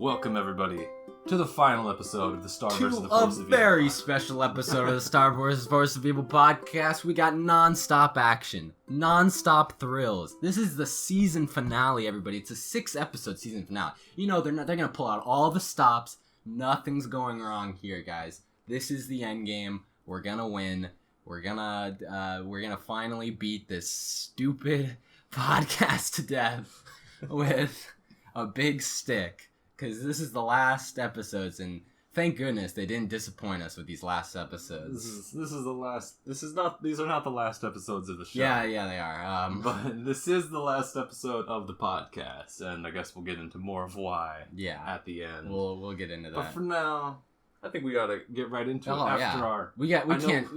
welcome everybody to the final episode of the Star vs. the To a Force of Evil. very special episode of the Star vs. Force of Evil podcast. We got non-stop action, non-stop thrills. This is the season finale, everybody. It's a 6-episode season finale. You know they're gonna pull out all the stops. Nothing's going wrong here, guys. This is the end game. We're gonna win. We're gonna finally beat this stupid podcast to death with a big stick. Because this is the last episodes, and thank goodness they didn't disappoint us with these last episodes. This is the last. These are not the last episodes of the show. Yeah, they are. But this is the last episode of the podcast, and I guess we'll get into more of why. Yeah, at the end. We'll get into that. But for now, I think we gotta get right into it after our. We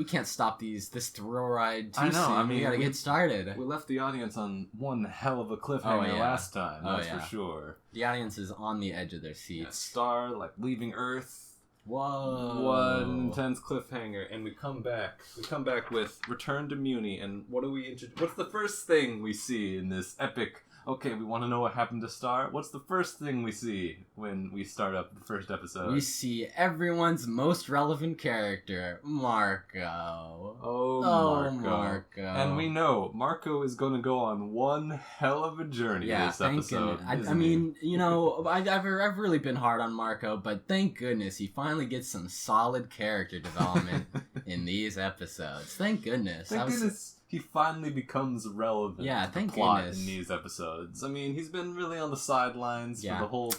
can't stop this thrill ride too I know. soon. I mean, we gotta get started. We left the audience on one hell of a cliffhanger last time. That's for sure. The audience is on the edge of their seats. Yeah, Star leaving Earth. Whoa! What an intense cliffhanger, and we come back. We come back with Return to Muni, and what do we what's the first thing we see in this epic? Okay, we want to know what happened to Star. What's the first thing we see when we start up the first episode? We see everyone's most relevant character, Marco. Oh, Marco. And we know Marco is going to go on one hell of a journey this episode. I mean, you know, I've really been hard on Marco, but thank goodness he finally gets some solid character development in these episodes. Thank goodness. Thank goodness he finally becomes relevant to the plot in these episodes. I mean, he's been really on the sidelines for the whole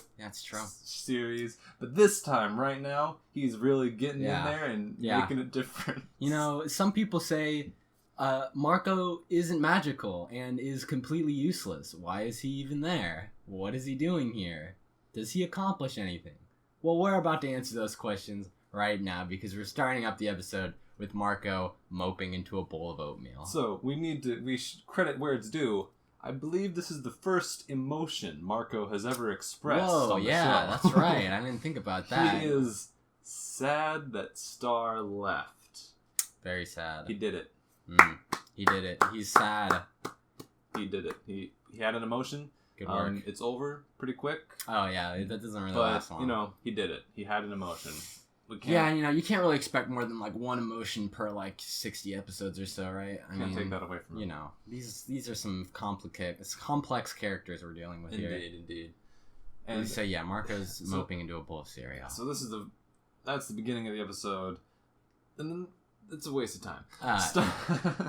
series. But this time, right now, he's really getting in there and making a difference. You know, some people say Marco isn't magical and is completely useless. Why is he even there? What is he doing here? Does he accomplish anything? Well, we're about to answer those questions right now because we're starting up the episode with Marco moping into a bowl of oatmeal. So, we should credit where it's due. I believe this is the first emotion Marco has ever expressed on the show. That's right. I didn't think about that. He is sad that Star left. Very sad. He did it. He did it. He's sad. He did it. He had an emotion. Good work. It's over pretty quick. Oh, yeah. That doesn't really last long. You know, he did it. He had an emotion. Yeah, you know, you can't really expect more than one emotion per 60 episodes or so, right? I mean, take that away from you know, these are some complex characters we're dealing with here. Indeed. And so Marco's moping into a bowl of cereal. So that's the beginning of the episode, and then it's a waste of time.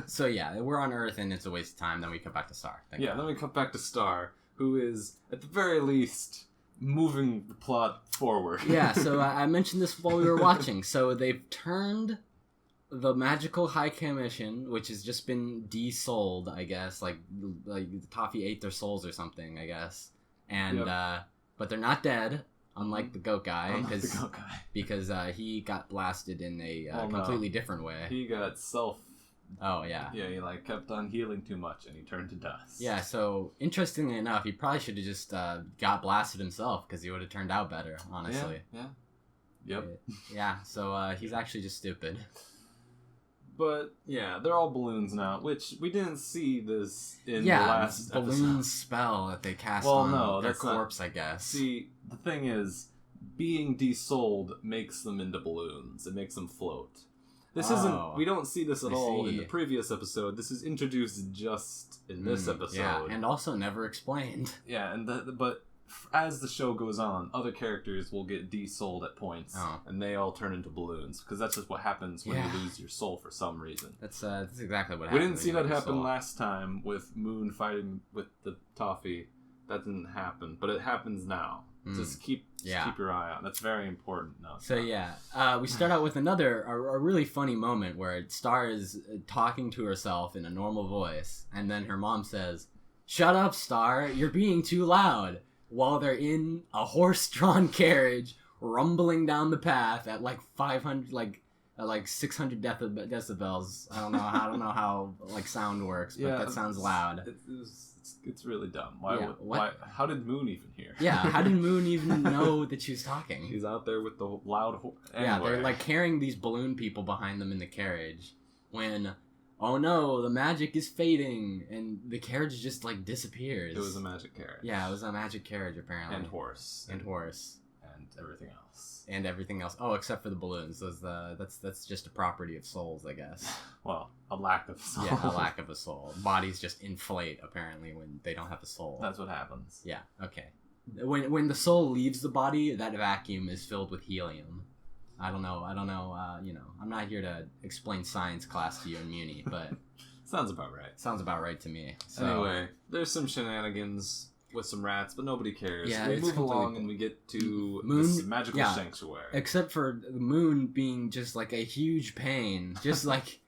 So we're on Earth and it's a waste of time. Then we come back to Star. Then we come back to Star, who is at the very least moving the plot forward. So I mentioned this while we were watching. So they've turned the magical High Commission, which has just been de-souled, I guess, like Toffee ate their souls or something, I guess. And but they're not dead, unlike the goat guy, because he got blasted in a completely different way. He got Oh, yeah. Yeah, he kept on healing too much and he turned to dust. Yeah, so interestingly enough, he probably should have just got blasted himself because he would have turned out better, honestly. Yeah. Yep. Yeah, so he's actually just stupid. But, they're all balloons now, which we didn't see this in the last episode. Balloon spell that they cast on their corpse, I guess. See, the thing is, being de-souled makes them into balloons. It makes them float. This isn't. We don't see this at all in the previous episode. This is introduced just in this episode. Yeah, and also never explained. Yeah, but as the show goes on, other characters will get de-souled at points, and they all turn into balloons because that's just what happens when you lose your soul for some reason. That's exactly what happened. We didn't see that happen last time with Moon fighting with the Toffee. That didn't happen, but it happens now. Just keep your eye out. That's very important. We start out with a really funny moment where Star is talking to herself in a normal voice, and then her mom says, "Shut up, Star! You're being too loud." While they're in a horse-drawn carriage, rumbling down the path at 500, at 600 decibels. I don't know how sound works, but that sounds loud. It's really dumb. Why? How did Moon even hear? Yeah, how did Moon even know that she was talking? She's out there with the loud anyway. Yeah, they're carrying these balloon people behind them in the carriage when, oh no, the magic is fading, and the carriage just disappears. It was a magic carriage. Yeah, it was a magic carriage apparently. And horse. and everything else. And everything else. Oh, except for the balloons. That's just a property of souls, I guess. Well, a lack of soul. Yeah, a lack of a soul. Bodies just inflate, apparently, when they don't have a soul. That's what happens. Yeah, okay. When the soul leaves the body, that vacuum is filled with helium. I don't know, I'm not here to explain science class to you in Muni, but... Sounds about right. Sounds about right to me. So, anyway, there's some shenanigans with some rats, but nobody cares. Yeah, we move along and we get to this magical sanctuary. Except for the moon being just like a huge pain. Just like,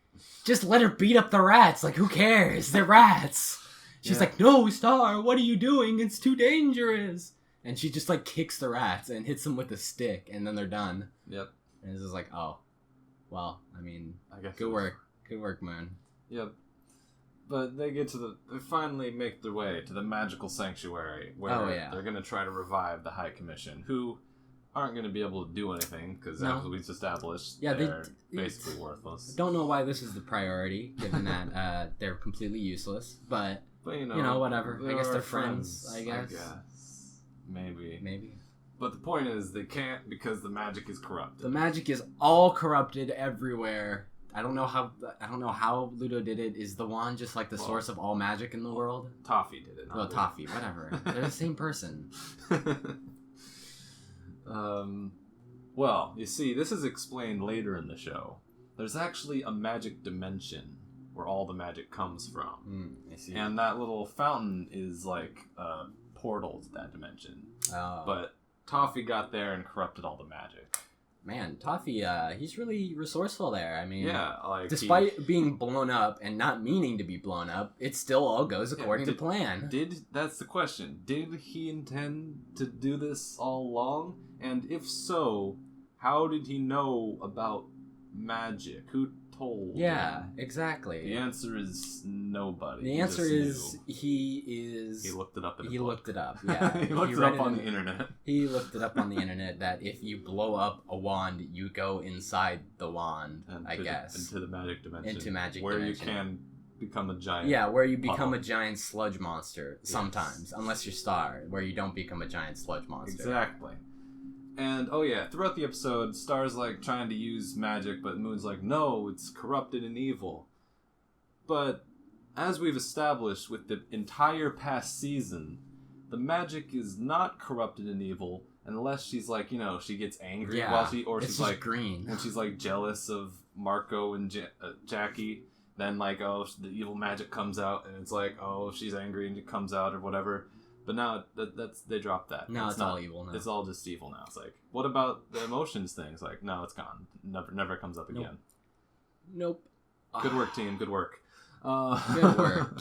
just let her beat up the rats. Like, who cares? They're rats. She's like, no, Star, what are you doing? It's too dangerous. And she just like kicks the rats and hits them with a stick, and then they're done. Yep. And it's just like, oh, well, I mean, I guess good work, Moon. Yep. But they finally make their way to the magical sanctuary where they're going to try to revive the High Commission, who aren't going to be able to do anything because, as we've established, they're basically worthless. Don't know why this is the priority, given that they're completely useless, but you know, whatever. I guess they're friends, I guess. Maybe. But the point is, they can't because the magic is corrupted. The magic is all corrupted everywhere. I don't know how Ludo did it. Is the wand just like the source of all magic in the world? Toffee did it. Well, Toffee, whatever. They're the same person. Well, you see, this is explained later in the show. There's actually a magic dimension where all the magic comes from. I see. And that little fountain is like a portal to that dimension. Oh. But Toffee got there and corrupted all the magic. Man, Toffee, he's really resourceful there. I mean, despite being blown up and not meaning to be blown up, it still all goes according to plan. That's the question. Did he intend to do this all along? And if so, how did he know about magic? Who told him? Yeah, exactly. The answer is nobody. The answer is he looked it up in a book. He looked it up, yeah. He looked it up on the internet. He looked it up on the internet that if you blow up a wand, you go inside the wand, I guess. Into the magic dimension. Into magic where dimension. Where you can become a giant. Yeah, where you become a giant sludge monster sometimes. Unless you're Star, where you don't become a giant sludge monster. Exactly. And, throughout the episode, Star's, like, trying to use magic, but Moon's like, no, it's corrupted and evil. But, as we've established with the entire past season, the magic is not corrupted and evil unless she's, like, she gets angry while she's, like, green. And she's, like, jealous of Marco and Jackie. Then, like, the evil magic comes out, and it's like, she's angry and it comes out or whatever. But now they dropped that. Now it's all evil now. It's all just evil now. It's like, what about the emotions thing? It's like, no, it's gone. Never comes up again. Nope. Good work, team. Good work. Good work.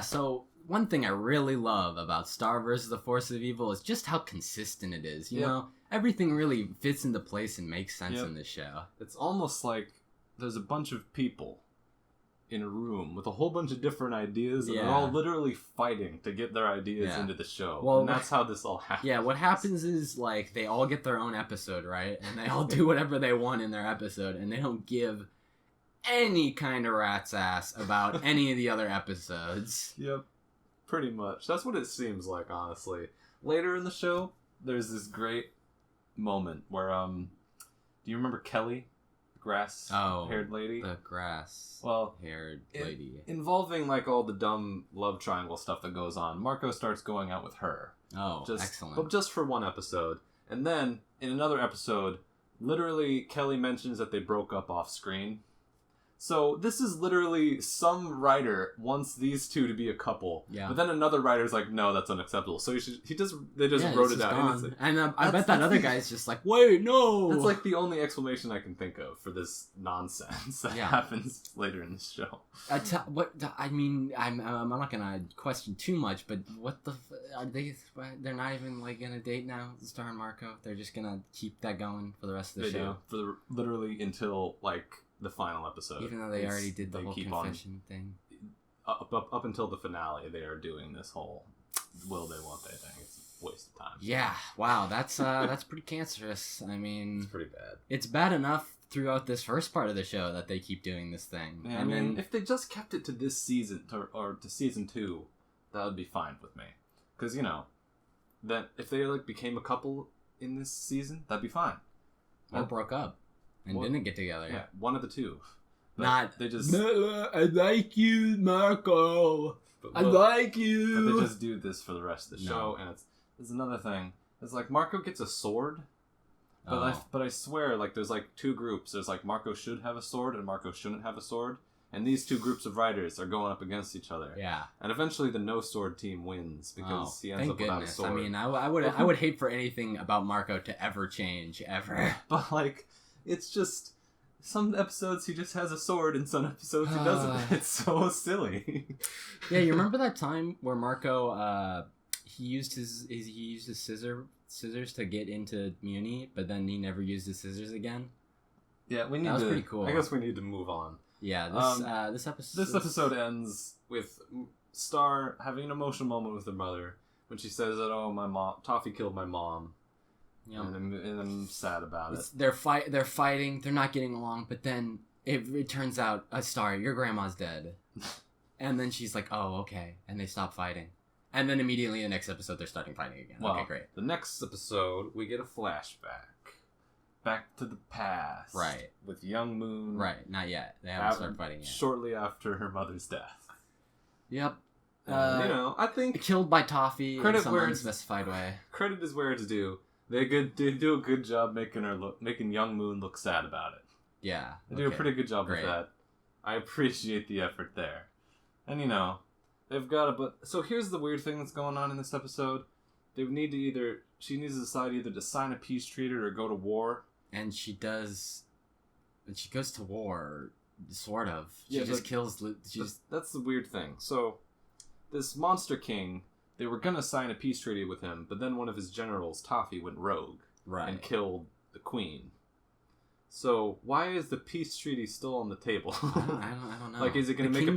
So one thing I really love about Star vs. the Force of Evil is just how consistent it is. You know, everything really fits into place and makes sense in this show. It's almost like there's a bunch of people in a room with a whole bunch of different ideas, and they're all literally fighting to get their ideas into the show. Well, and that's how this all happens. Yeah, what happens is, like, they all get their own episode, right? And they all do whatever they want in their episode, and they don't give any kind of rat's ass about any of the other episodes. Yep, pretty much. That's what it seems like, honestly. Later in the show, there's this great moment where, do you remember Kelly? Grass-haired lady? The grass-haired lady. Involving, like, all the dumb love triangle stuff that goes on, Marco starts going out with her. Excellent. But just for one episode. And then, in another episode, literally, Kelly mentions that they broke up off-screen. So, this is literally some writer wants these two to be a couple. Yeah. But then another writer's like, no, that's unacceptable. So, they just wrote it out. And I bet that other guy's just like, wait, no! That's like the only explanation I can think of for this nonsense that happens later in the show. I'm not gonna question too much, but what are they? They're not even, like, gonna date now, Star and Marco? They're just gonna keep that going for the rest of the show? Do. Literally until, like, the final episode. Even though they already did the whole confession thing. Up until the finale, they are doing this whole will they, won't they thing. It's a waste of time. Yeah, wow, that's pretty cancerous. I mean... It's pretty bad. It's bad enough throughout this first part of the show that they keep doing this thing. Yeah, then if they just kept it to this season, or to season 2, that would be fine with me. Because, then if they, like, became a couple in this season, that'd be fine. Or broke up and didn't get together. Yeah, one of the two. But not they just. I like you, Marco. I like you. But they just do this for the rest of the show, and it's another thing. It's like Marco gets a sword, but I swear, like there's like two groups. There's like Marco should have a sword and Marco shouldn't have a sword, and these two groups of writers are going up against each other. Yeah. And eventually, the no sword team wins because he ends up without a sword. I mean, I would hate for anything about Marco to ever change ever. But like, it's just. Some episodes he just has a sword, and some episodes he doesn't. It's so silly. Yeah, you remember that time where Marco he used his scissors to get into Muni, but then he never used his scissors again. Yeah, that was pretty cool. I guess we need to move on. Yeah, this episode ends with Star having an emotional moment with her mother when she says that, "Oh, Toffee killed my mom." Yep. And I'm sad about it. They're fighting. They're not getting along. But then it turns out, Star, your grandma's dead. And then she's like, "Oh, okay." And they stop fighting. And then immediately the next episode, they're starting fighting again. Well, okay, great. The next episode, we get a flashback. Back to the past. Right. With young Moon. Right. Not yet. They haven't started fighting yet. Shortly after her mother's death. Yep. I think... Killed by Toffee in some unspecified way. Credit is where it's due. They do a good job making young Moon look sad about it. Yeah. They do a pretty good job with that. I appreciate the effort there. And they've got so here's the weird thing that's going on in this episode. She needs to decide either to sign a peace treaty or go to war. And she does. And she goes to war, sort of. She just kills. That's the weird thing. So, this Monster King. They were going to sign a peace treaty with him, but then one of his generals, Toffee, went rogue and killed the queen. So why is the peace treaty still on the table? I don't know. Like, is it going to make a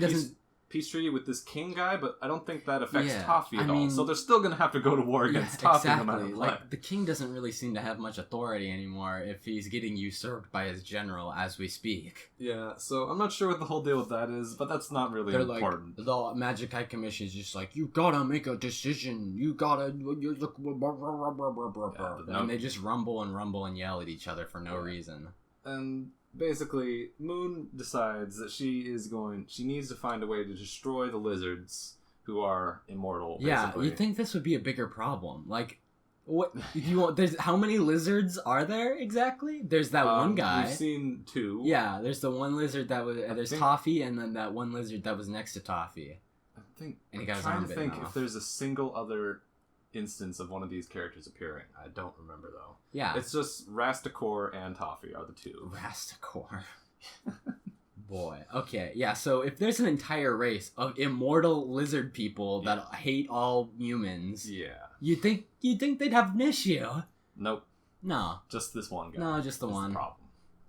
peace treaty with this king guy? But I don't think that affects Toffee at all. So they're still going to have to go to war against Toffee no matter what. Like, the king doesn't really seem to have much authority anymore if he's getting usurped by his general as we speak. Yeah, so I'm not sure what the whole deal with that is, but that's not really important. Like, the Magic High Commission is just like, you gotta make a decision. You gotta... And they just rumble and yell at each other for no reason. And basically, Moon decides that she needs to find a way to destroy the lizards who are immortal. Basically. Yeah, you'd think this would be a bigger problem. Like, what there's how many lizards are there exactly? There's that one guy. We've seen two. Yeah, there's the one lizard that was Toffee, and then that one lizard that was next to Toffee. I'm trying to think if there's a single other instance of one of these characters appearing. I don't remember though. Yeah, it's just Rastakor and Toffee are the two. Rastakor. Boy. Okay, yeah, so if there's an entire race of immortal lizard people that hate all humans, you'd think they'd have an issue. Nope. No. Just this one guy. No, just the one. The problem.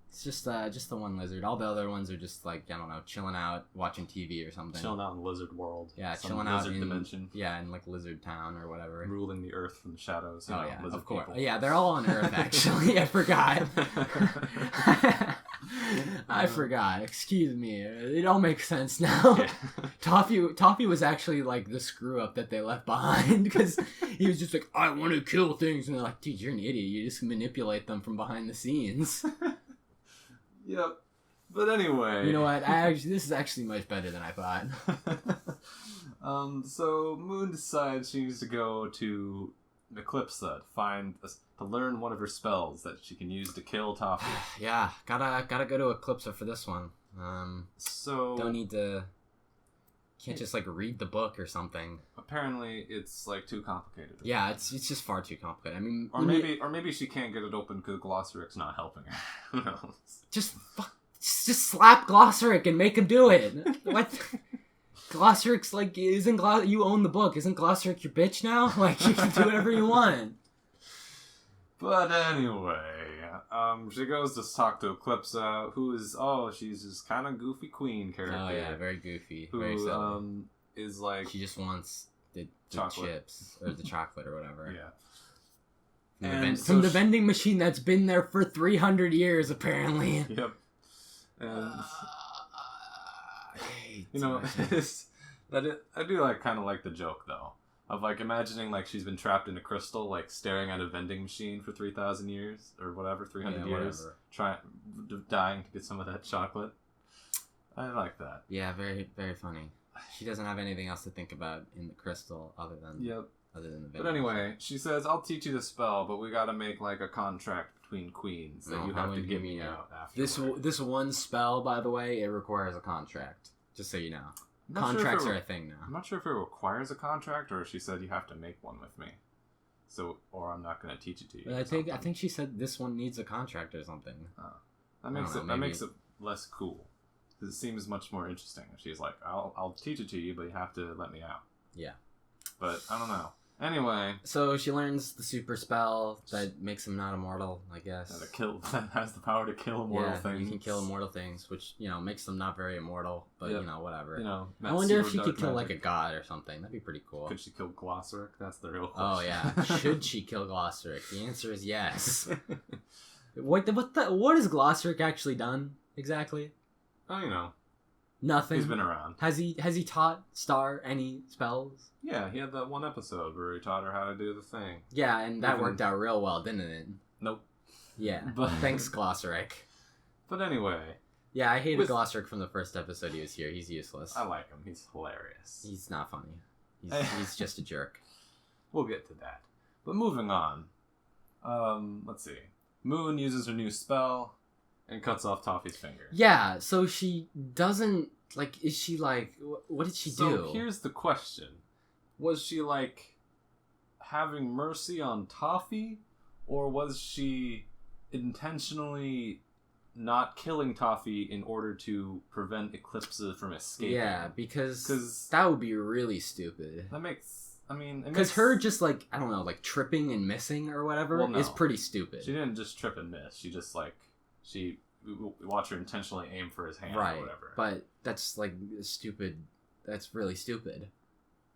It's just the one lizard. All the other ones are just like, I don't know, chilling out, watching TV or something. Chilling out in Lizard World. Yeah, chilling out in dimension. Yeah, in like Lizard Town or whatever. Ruling the Earth from the shadows. Lizard of course. People. Yeah, they're all on Earth actually. I forgot. I forgot. Excuse me. It all makes sense now. Yeah. Toffee was actually like the screw up that they left behind because he was just like, I want to kill things, and they're like, dude, you're an idiot. You just manipulate them from behind the scenes. Yep. But anyway. You know what? This is actually much better than I thought. So Moon decides she needs to go to Eclipsa to learn one of her spells that she can use to kill Toffee. Yeah, gotta go to Eclipsa for this one. Don't need to... Can't just like read the book or something. Apparently, it's like too complicated. Yeah, it's just far too complicated. I mean, or maybe she can't get it open because Glossaric's not helping her. Who knows? Just slap Glossaric and make him do it. What? Glossaric's like, you own the book? Isn't Glossaric your bitch now? Like, you can do whatever you want. But anyway, she goes to talk to Eclipsa, who is she's this kind of goofy queen character. Oh yeah, very goofy. Who very silly. Is like, she just wants the chips or the chocolate or whatever. Yeah. From the vending machine that's been there for 300 years, apparently. Yep. And I do kind of like the joke though. Of, like, imagining, like, she's been trapped in a crystal, like, staring at a vending machine for 3,000 years, or whatever, 300 years, dying to get some of that chocolate. I like that. Yeah, very, very funny. She doesn't have anything else to think about in the crystal other than the vending But anyway, she says, I'll teach you the spell, but we gotta make, like, a contract between queens that you have to give me out afterwards. This one spell, by the way, it requires a contract, just so you know. Contracts are a thing now. I'm not sure if it requires a contract or if she said you have to make one with me. So, or I'm not going to teach it to you. But I think she said this one needs a contract or something. That makes it less cool. Because it seems much more interesting. If she's like, I'll teach it to you, but you have to let me out. Yeah. But I don't know. Anyway. So she learns the super spell that makes him not immortal, I guess. That has the power to kill immortal things. You can kill immortal things, which, makes them not very immortal, but, whatever. I wonder if she could kill, like, a god or something. That'd be pretty cool. Could she kill Glossaryck? That's the real question. Oh, yeah. Should she kill Glossaryck? The answer is yes. What has Glossaryck actually done, exactly? Oh, Nothing. He's been around. Has he taught Star any spells? Yeah, he had that one episode where he taught her how to do the thing. Yeah, and that worked out real well, didn't it? Nope. Yeah. Thanks, Glossaryck. But anyway. Yeah, I hated Glossaryck from the first episode he was here. He's useless. I like him. He's hilarious. He's not funny. He's just a jerk. We'll get to that. But moving on. Let's see. Moon uses her new spell and cuts off Toffee's finger. Yeah, so she doesn't, like, is she like, what did she do? So here's the question. Was she, like, having mercy on Toffee? Or was she intentionally not killing Toffee in order to prevent Eclipsa from escaping? Yeah, because that would be really stupid. That makes, because her just, like, I don't know, like, tripping and missing or whatever is pretty stupid. She didn't just trip and miss. She just, like, we watch her intentionally aim for his hand or whatever. But that's, like, stupid. That's really stupid.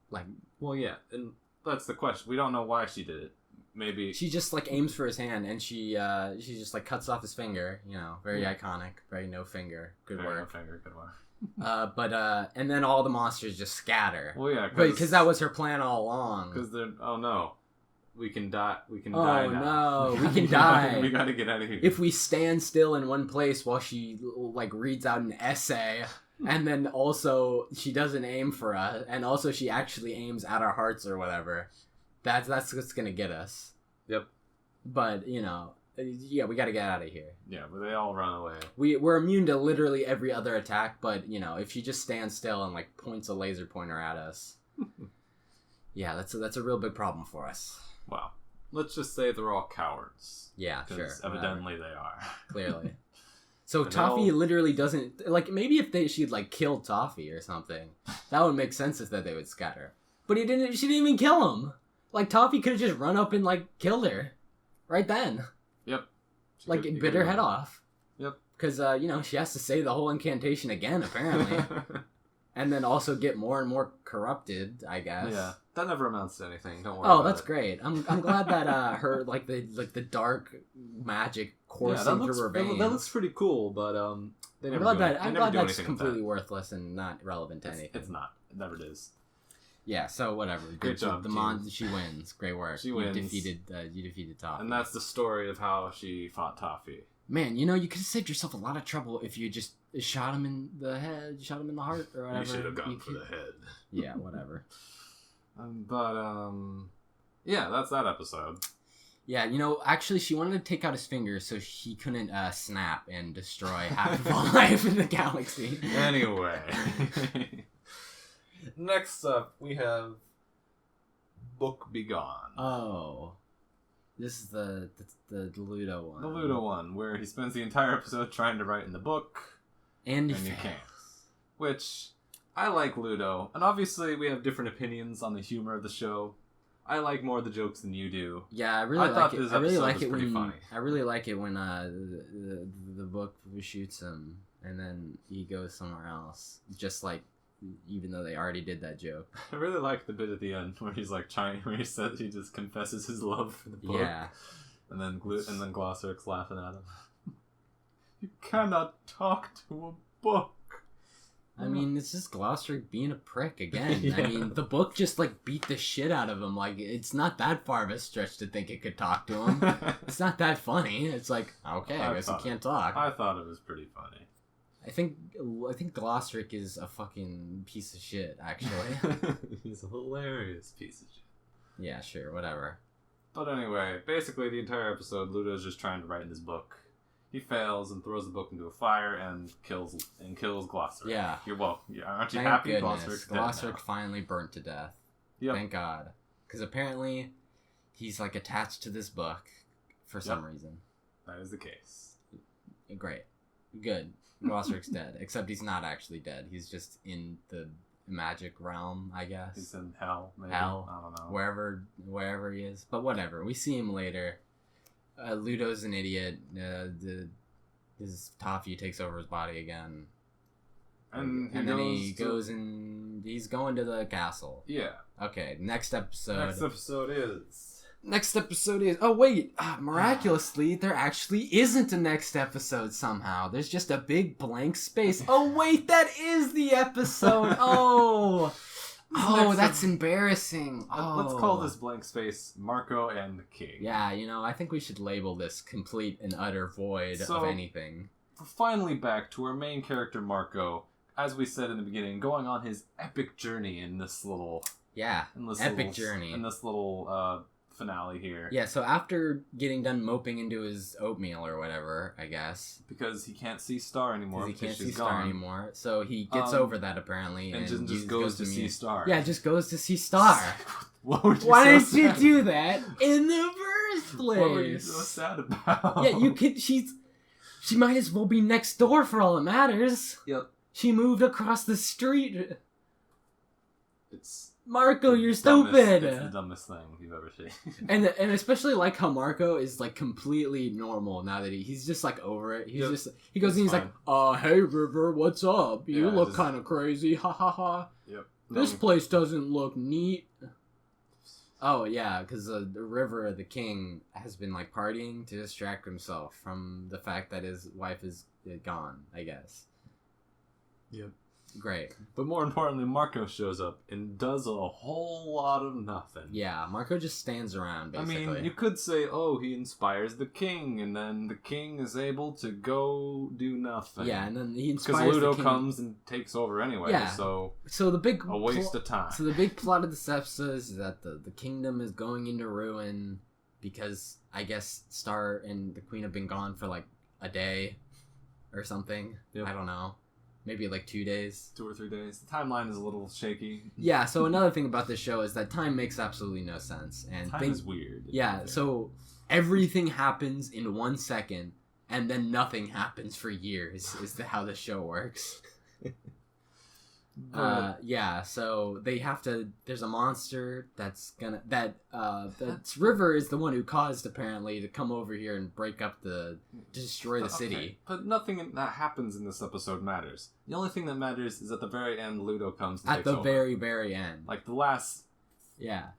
Like, well, yeah, and that's the question. We don't know why she did it. Maybe she just, like, aims for his hand and she just, like, cuts off his finger. Very iconic. Very no finger. Good work. No finger. Good work. And then all the monsters just scatter. Well, yeah, because that was her plan all along. Because they're, oh no, we can die. We can die now. Oh no, we can die. We gotta get out of here. If we stand still in one place while she, like, reads out an essay, and then also she doesn't aim for us, and also she actually aims at our hearts or whatever. That's what's gonna get us. Yep. But yeah, we gotta get out of here. Yeah, but they all run away. We're immune to literally every other attack, but if she just stands still and, like, points a laser pointer at us, yeah, that's a real big problem for us. Wow. Let's just say they're all cowards. Yeah, sure. Evidently they are. Clearly. So Toffee literally doesn't, like, maybe if she'd, like, killed Toffee or something, that would make sense if that they would scatter. But she didn't even kill him. Like, Toffee could have just run up and, like, killed her. Right then. Yep. Like, it bit her head off. Yep. Because, she has to say the whole incantation again, apparently. And then also get more and more corrupted, I guess. Yeah. That never amounts to anything. Don't worry about it. Oh, that's great. I'm glad that her, like, the dark magic coursing through her veins. That looks pretty cool, but I'm glad that's completely worthless and not relevant to anything. It's not. It never is. Yeah, so whatever. Great job, she wins. Great work. She wins. You defeated Toffee. And that's the story of how she fought Toffee. Man, you could have saved yourself a lot of trouble if you just shot him in the head, shot him in the heart, or whatever. You should have gone for the head. Yeah, whatever. Yeah, that's that episode. Yeah, actually, she wanted to take out his finger so he couldn't snap and destroy half of all life in the galaxy. Anyway. Next up, we have Book Begone. Oh. This is the Ludo one. The Ludo one, where he spends the entire episode trying to write in the book. And he can't. Which, I like Ludo. And obviously, we have different opinions on the humor of the show. I like more of the jokes than you do. Yeah, I really like it. I really like it when the book shoots him and then he goes somewhere else. Just like, even though they already did that joke. I really like the bit at the end where he's like where he says he just confesses his love for the book. Yeah. And then Glossaryck's laughing at him. You cannot talk to a book. I mean, it's just Glossaryck being a prick again. Yeah. I mean, the book just, like, beat the shit out of him. Like, it's not that far of a stretch to think it could talk to him. It's not that funny. It's like, okay, I guess he can't talk. I thought it was pretty funny. I think Glossaryck is a fucking piece of shit, actually. He's a hilarious piece of shit. Yeah, sure, whatever. But anyway, basically the entire episode, Ludo's just trying to write in his book. He fails and throws the book into a fire and kills Glossaryck. Yeah. Aren't you happy? Glossaryck finally burnt to death. Yep. Thank God. Because apparently he's like attached to this book for some reason. That is the case. Great. Good. Glossaryck's dead. Except he's not actually dead. He's just in the magic realm, I guess. He's in hell, maybe. Hell. I don't know. Wherever he is. But whatever. We see him later. Ludo's an idiot. His Toffee takes over his body again. And then he goes and he's going to the castle. Yeah. Okay, next episode is... Oh, wait. Miraculously, there actually isn't a next episode somehow. There's just a big blank space. Oh, wait, that is the episode. Oh... that's embarrassing. Let's call this blank space Marco and the King. Yeah, I think we should label this complete and utter void of anything. We're finally back to our main character, Marco, as we said in the beginning, going on his epic journey in this little... Yeah, epic journey. In this little finale here. Yeah, so after getting done moping into his oatmeal or whatever, I guess. Because he can't see Star anymore. Because he can't see Star anymore. So he gets over that apparently. And just goes to see Star. Yeah, just goes to see Star. Why didn't you do that in the first place? What were you so sad about? Yeah, you could. She might as well be next door for all it matters. Yep. She moved across the street. It's... Marco, you're stupid! It's the dumbest thing you've ever seen. and especially like how Marco is like completely normal now that he's just like over it. He goes and he's like, hey River, what's up? You look kind of crazy, ha ha ha. Yep. This place doesn't look neat. Oh yeah, because the River, the king, has been like partying to distract himself from the fact that his wife is gone, I guess. Yep. Great. But more importantly, Marco shows up and does a whole lot of nothing. Yeah, Marco just stands around, basically. I mean, you could say, he inspires the king, and then the king is able to go do nothing. Yeah, and then he inspires the king. Because Ludo comes and takes over anyway, so the big... a waste of time. So the big plot of this episode is that the kingdom is going into ruin because, I guess, Star and the queen have been gone for, like, a day or something. Yep. I don't know. Maybe like 2 days. 2 or 3 days. The timeline is a little shaky. Yeah, so another thing about this show is that time makes absolutely no sense. And time is weird. Yeah, so everything happens in 1 second, and then nothing happens for years, is how the show works. So they have to... There's a monster that's gonna... That's River is the one who caused, apparently, to come over here and destroy the city. Okay. But nothing that happens in this episode matters. The only thing that matters is at the very end, Ludo comes and takes over. At the very, very end. Like the last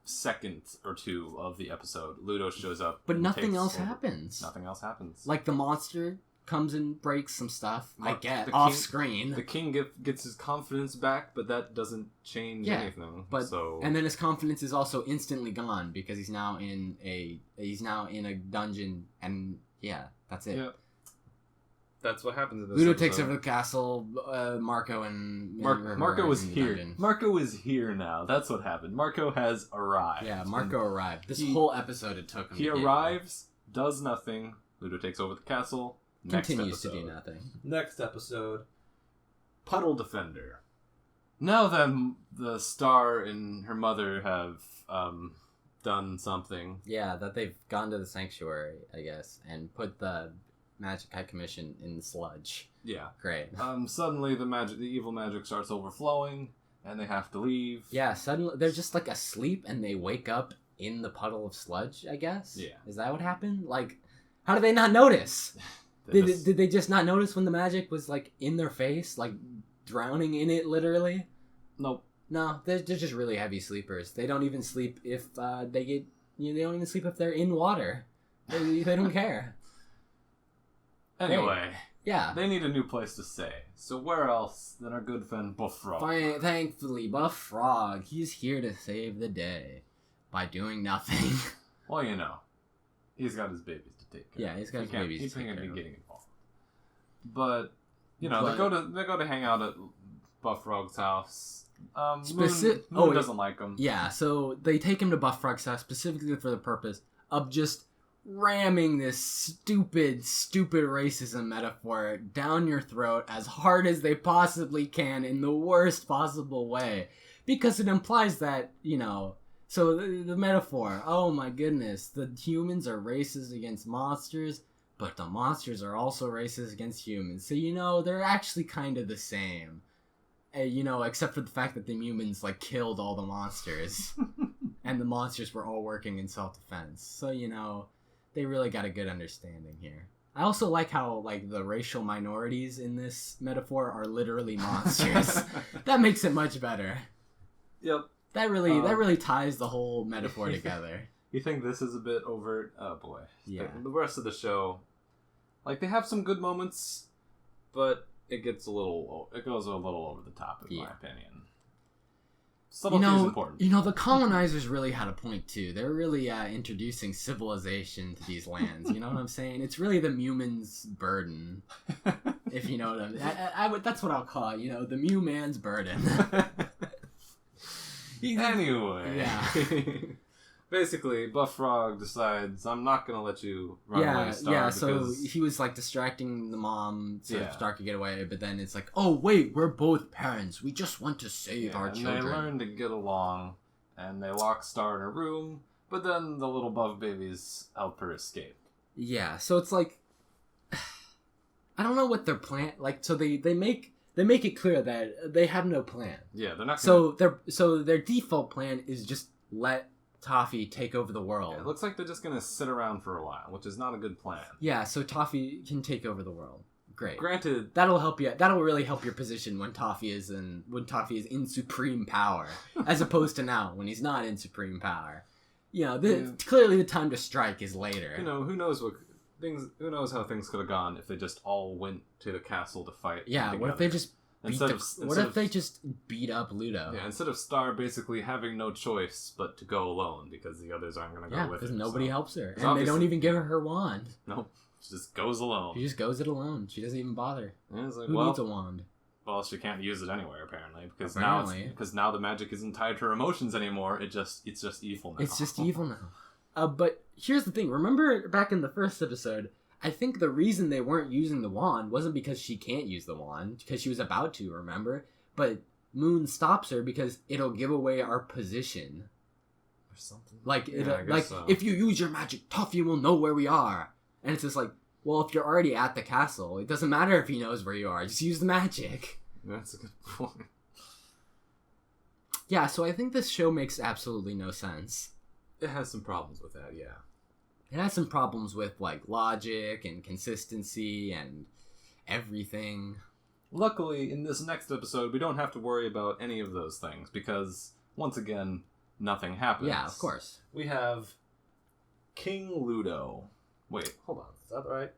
second or two of the episode, Ludo shows up. But nothing else happens. Nothing else happens. Like the monster comes and breaks some stuff. Off screen. The king gets his confidence back, but that doesn't change anything. And then his confidence is also instantly gone because he's now in a dungeon, and that's it. Yeah. That's what happens in this Ludo episode. takes over the castle. Marco and Marco is here. Dungeon. Marco is here now. That's what happened. Marco has arrived. Yeah, Marco arrived. This whole episode it took him. He arrives, does nothing. Ludo takes over the castle. Continues to do nothing. Next episode, Puddle Defender. Now that the Star and her mother have done something. Yeah, that they've gone to the sanctuary, I guess, and put the Magic High Commission in the sludge. Yeah. Great. Suddenly the evil magic starts overflowing, and they have to leave. Yeah, suddenly they're just like asleep, and they wake up in the puddle of sludge, I guess? Yeah. Is that what happened? Like, how did they not notice? Did they just not notice when the magic was, like, in their face? Like, drowning in it, literally? Nope. No, they're just really heavy sleepers. They don't even sleep if they get... they don't even sleep if they're in water. They don't care. Anyway, Yeah. They need a new place to stay. So where else than our good friend Buff Frog? Thankfully, Buff Frog, he's here to save the day by doing nothing. Well, you know, he's got his babies to take care of. Yeah, he's got his babies to take care of. He can't be getting involved. But, you know, they go to hang out at Buff Frog's house. Moon doesn't like him. Yeah, so they take him to Buff Frog's house specifically for the purpose of just ramming this stupid racism metaphor down your throat as hard as they possibly can in the worst possible way. Because it implies that, you know, so the metaphor, oh my goodness, the humans are racist against monsters, but the monsters are also racist against humans. So, you know, they're actually kind of the same. You know, except for the fact that the humans, like, killed all the monsters. And the monsters were all working in self-defense. So, you know, they really got a good understanding here. I also like how, like, the racial minorities in this metaphor are literally monsters. That makes it much better. Yep. That really ties the whole metaphor together. You think this is a bit overt? Oh boy. Yeah. The rest of the show, like, they have some good moments, but it goes a little over the top in my opinion. Subtlety is important. You know, the colonizers really had a point too. They're really introducing civilization to these lands. You know what I'm saying? It's really the Mewman's burden, if you know what I mean. That's what I'll call it. You know, the Mew man's burden. Anyway, yeah. Basically, Buff Frog decides, I'm not going to let you run away, Star. Yeah, so he was, like, distracting the mom so Star could get away, but then it's like, oh, wait, we're both parents. We just want to save our children. And they learn to get along, and they lock Star in a room, but then the little Buff babies help her escape. Yeah, so it's like, I don't know what their plan, like, so they make it clear that they have no plan. Yeah, they're not gonna... So their default plan is just let Toffee take over the world. Yeah, it looks like they're just gonna sit around for a while, which is not a good plan. Yeah, so Toffee can take over the world. Great. Granted, that'll help you. That'll really help your position when Toffee is in supreme power, as opposed to now when he's not in supreme power. You know, clearly the time to strike is later. You know, who knows how things could have gone if they just all went to the castle to fight. Yeah, what if they just they just beat up Ludo? Yeah, instead of Star basically having no choice but to go alone because the others aren't going to go with her. Because nobody helps her. And they don't even give her wand. Nope. She just goes alone. She just goes it alone. She doesn't even bother. Yeah, it's like, Who needs a wand? Well, she can't use it anywhere apparently because now the magic isn't tied to her emotions anymore. It's just evil now. It's just evil now. But here's the thing. Remember back in the first episode, I think the reason they weren't using the wand wasn't because she can't use the wand, because she was about to, remember? But Moon stops her because it'll give away our position. Or something. Like, if you use your magic, Toffee will know where we are. And it's just like, well, if you're already at the castle, it doesn't matter if he knows where you are. Just use the magic. That's a good point. Yeah, so I think this show makes absolutely no sense. It has some problems with that, yeah. It has some problems with, like, logic and consistency and everything. Luckily, in this next episode, we don't have to worry about any of those things because, once again, nothing happens. Yeah, of course. We have King Ludo. Wait, hold on. Is that right?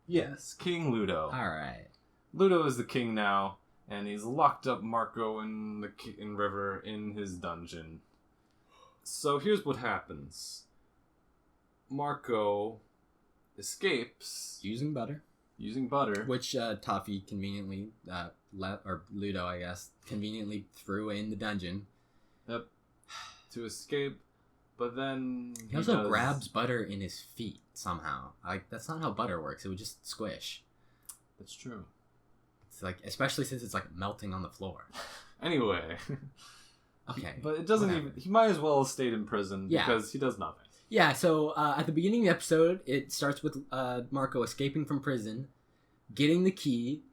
Yes, King Ludo. All right. Ludo is the king now, and he's locked up Marco in River in his dungeon. So here's what happens. Marco escapes using butter, which Toffee conveniently Ludo, I guess, conveniently threw in the dungeon. Yep, to escape, but then he also grabs butter in his feet somehow. Like, that's not how butter works. It would just squish. That's true. It's like, especially since it's like melting on the floor. Anyway, okay, but it doesn't even. He might as well have stayed in prison because he does nothing. Yeah, so at the beginning of the episode, it starts with Marco escaping from prison, getting the key,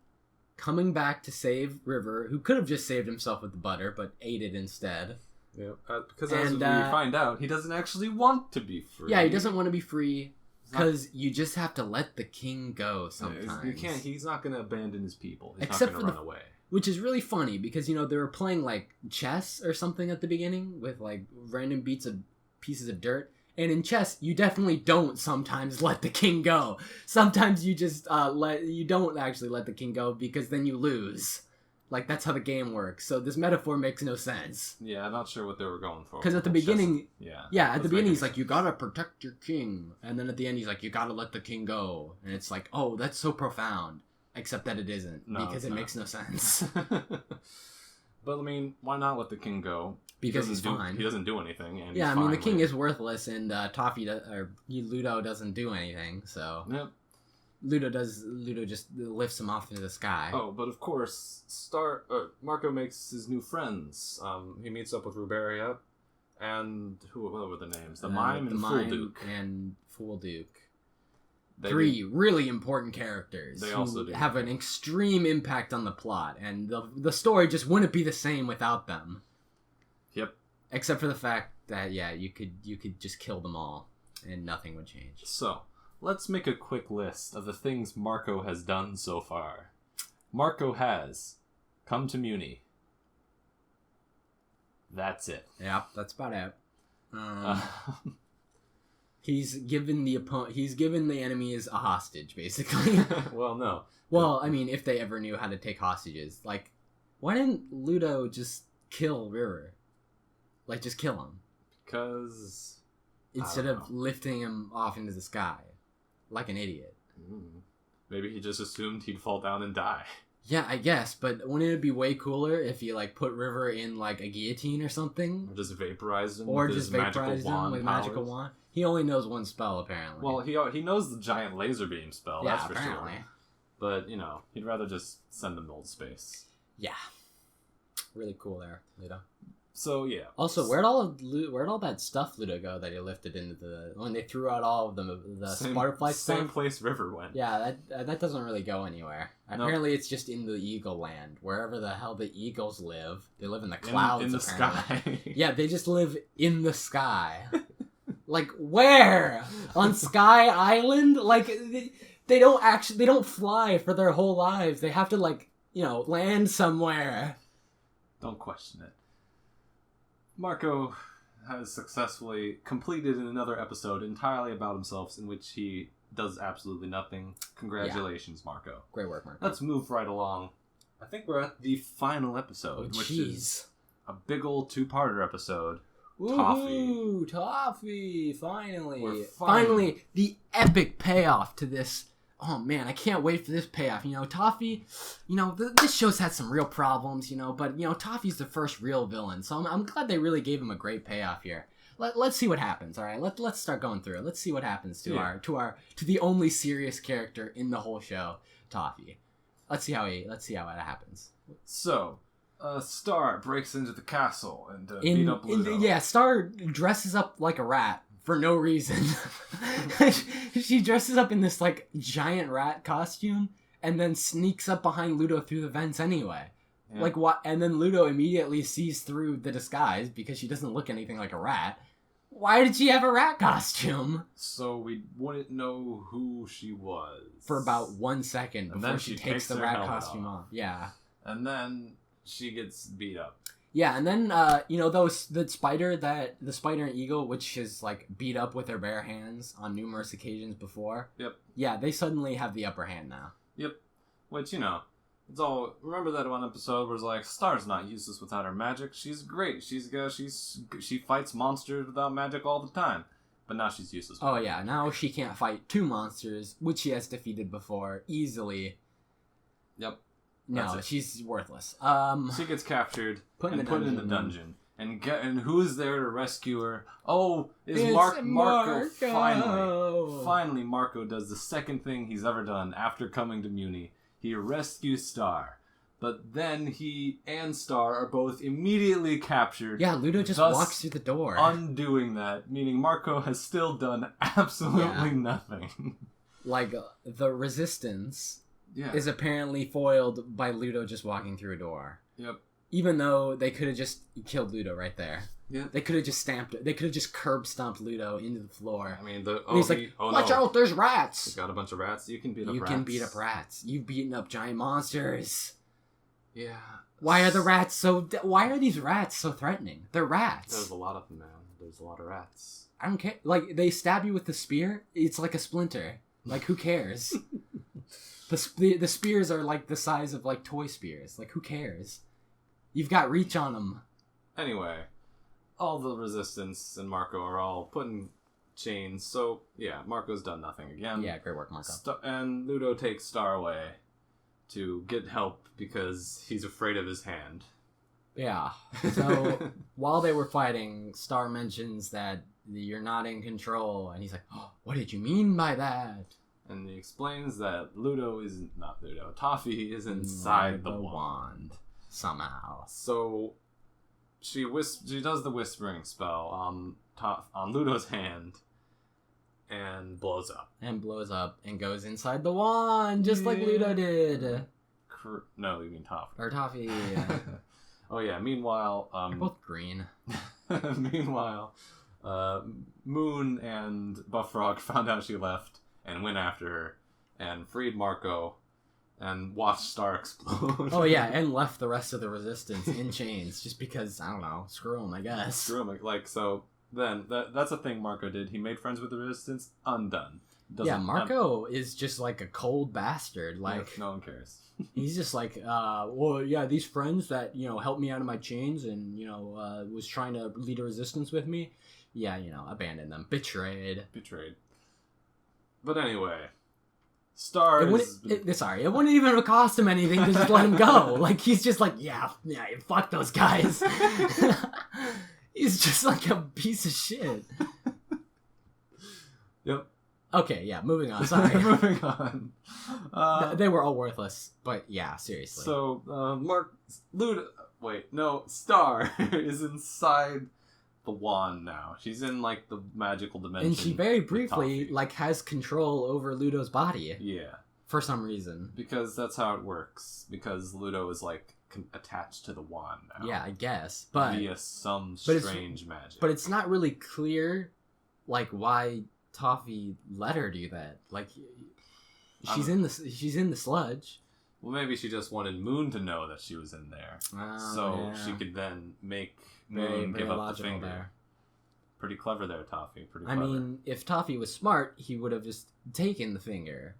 coming back to save River, who could have just saved himself with the butter, but ate it instead. Yeah, because as we find out, he doesn't actually want to be free. Yeah, he doesn't want to be free, because you just have to let the king go sometimes. You can't. He's not going to abandon his people. He's not going to run away. Which is really funny, because, you know, they were playing, like, chess or something at the beginning, with, like, random pieces of dirt. And in chess, you definitely don't sometimes let the king go. Sometimes you just you don't actually let the king go because then you lose. Like, that's how the game works. So this metaphor makes no sense. Yeah, I'm not sure what they were going for. Because at the beginning... Yeah, at the beginning he's like, you gotta protect your king. And then at the end he's like, you gotta let the king go. And it's like, oh, that's so profound. Except that it isn't. No, because it makes no sense. But, I mean, why not let the king go? Because he's fine. He doesn't do anything. And yeah, I mean, the king is worthless, and Ludo doesn't do anything, so... Yep. Ludo just lifts him off into the sky. Oh, but of course, Marco makes his new friends. He meets up with Ruberia, and what were the names? The Mime and Fool Duke. And Fool Duke. Three really important characters. They also have an extreme impact on the plot, and the story just wouldn't be the same without them. Yep. Except for the fact that you could just kill them all, and nothing would change. So. Let's make a quick list of the things Marco has done so far. Marco has come to Muni. That's it. Yep, that's about it. He's given the enemies a hostage, basically. Well, no. Well, I mean, if they ever knew how to take hostages. Like, why didn't Ludo just kill River? Like, just kill him. Because... Instead of lifting him off into the sky. Like an idiot. Maybe he just assumed he'd fall down and die. Yeah, I guess, but wouldn't it be way cooler if you like put River in like a guillotine or something? Or just vaporized him with magical wand? He only knows one spell, apparently. Well, he knows the giant laser beam spell, that's for apparently. Sure. But, he'd rather just send them to old space. Yeah. Really cool there, Ludo. So, yeah. Also, where'd all that stuff Ludo go that he lifted into when they threw out all of the butterfly stuff? Same place River went. Yeah, that doesn't really go anywhere. Nope. Apparently, it's just in the Eagle Land, wherever the hell the eagles live. They live in the clouds. In the apparently. Sky. Yeah, they just live in the sky. Like where? On Sky Island? Like they don't fly for their whole lives. They have to land somewhere. Don't question it. Marco has successfully completed another episode entirely about himself in which he does absolutely nothing. Congratulations, yeah. Marco. Great work, Marco. Let's move right along. I think we're at the final episode, which is a big old two-parter episode. Woohoo! Toffee! Finally, the epic payoff to this. Oh man, I can't wait for this payoff. Toffee, this show's had some real problems, but Toffee's the first real villain, so I'm glad they really gave him a great payoff here. Let's see what happens. All right, let's start going through it. Let's see what happens to the only serious character in the whole show, Toffee. Let's see how it happens. So, Star breaks into the castle and beat up Ludo. Yeah, Star dresses up like a rat. For no reason. She dresses up in this, giant rat costume and then sneaks up behind Ludo through the vents anyway. Yeah. What? And then Ludo immediately sees through the disguise because she doesn't look anything like a rat. Why did she have a rat costume? So we wouldn't know who she was. For about 1 second before she takes the rat costume off. Yeah. And then she gets beat up. Yeah, and then the spider and eagle, which is beat up with their bare hands on numerous occasions before. Yep. Yeah, they suddenly have the upper hand now. Yep. Which it's all. Remember that one episode where it's Star's not useless without her magic. She's great. She fights monsters without magic all the time, but now she's useless. Oh yeah, now she can't fight 2 monsters, which she has defeated before easily. Yep. No, she's worthless. She gets captured put in the dungeon. And who is there to rescue her? Oh, it's Marco. Finally, Marco does the second thing he's ever done after coming to Muni. He rescues Star. But then he and Star are both immediately captured. Yeah, Ludo just walks through the door. Undoing that, meaning Marco has still done absolutely nothing. The resistance... Yeah. Is apparently foiled by Ludo just walking through a door. Yep. Even though they could have just killed Ludo right there. Yeah. They could have just curb stomped Ludo into the floor. I mean, he's watch out, there's rats! He's got a bunch of rats. You can beat up rats. You've beaten up giant monsters. Yeah. Why are these rats so threatening? They're rats. There's a lot of them, man. there's a lot of rats. I don't care. Like, they stab you with the spear, it's like a splinter. Like, who cares? The spears are, like, the size of, like, toy spears. Like, who cares? You've got reach on them. Anyway, all the Resistance and Marco are all put in chains, so, yeah, Marco's done nothing again. Yeah, great work, Marco. And Ludo takes Star away to get help because he's afraid of his hand. Yeah. So, while they were fighting, Star mentions that you're not in control, and he's like, oh, what did you mean by that? And he explains that Toffee is inside the wand. Somehow. So, she does the whispering spell on Ludo's hand, and blows up. And goes inside the wand, just like Ludo did. No, you mean Toffee. Or Toffee. Oh yeah, meanwhile... They're both green. Meanwhile, Moon and Buffrog found out she left and went after her and freed Marco and watched Star explode. Oh yeah, and left the rest of the Resistance in chains just because, I don't know, screw them, I guess. Screw them. Like, so then that's a thing Marco did. He made friends with the Resistance. Undone. Marco is just like a cold bastard. Like, no one cares. He's just like, well, yeah, these friends that, helped me out of my chains and, was trying to lead a resistance with me. Yeah, abandoned them. Betrayed. But anyway, Star it wouldn't even cost him anything to just let him go. Like, he's just like, yeah, fuck those guys. He's just like a piece of shit. Yep. Okay, yeah, moving on. Sorry. Moving on. They were all worthless, but yeah, seriously. So, Star is inside the wand now. She's in, like, the magical dimension. And she very briefly, like, has control over Ludo's body. Yeah. For some reason. Because that's how it works. Because Ludo is, like, attached to the wand now. Yeah, I guess. But via some strange magic. But it's not really clear, like, why Toffee let her do that. Like, she's in the sludge. Well, maybe she just wanted Moon to know that she was in there, she could then make Moon give up the finger. There. Pretty clever there, Toffee. Pretty clever. I mean, if Toffee was smart, he would have just taken the finger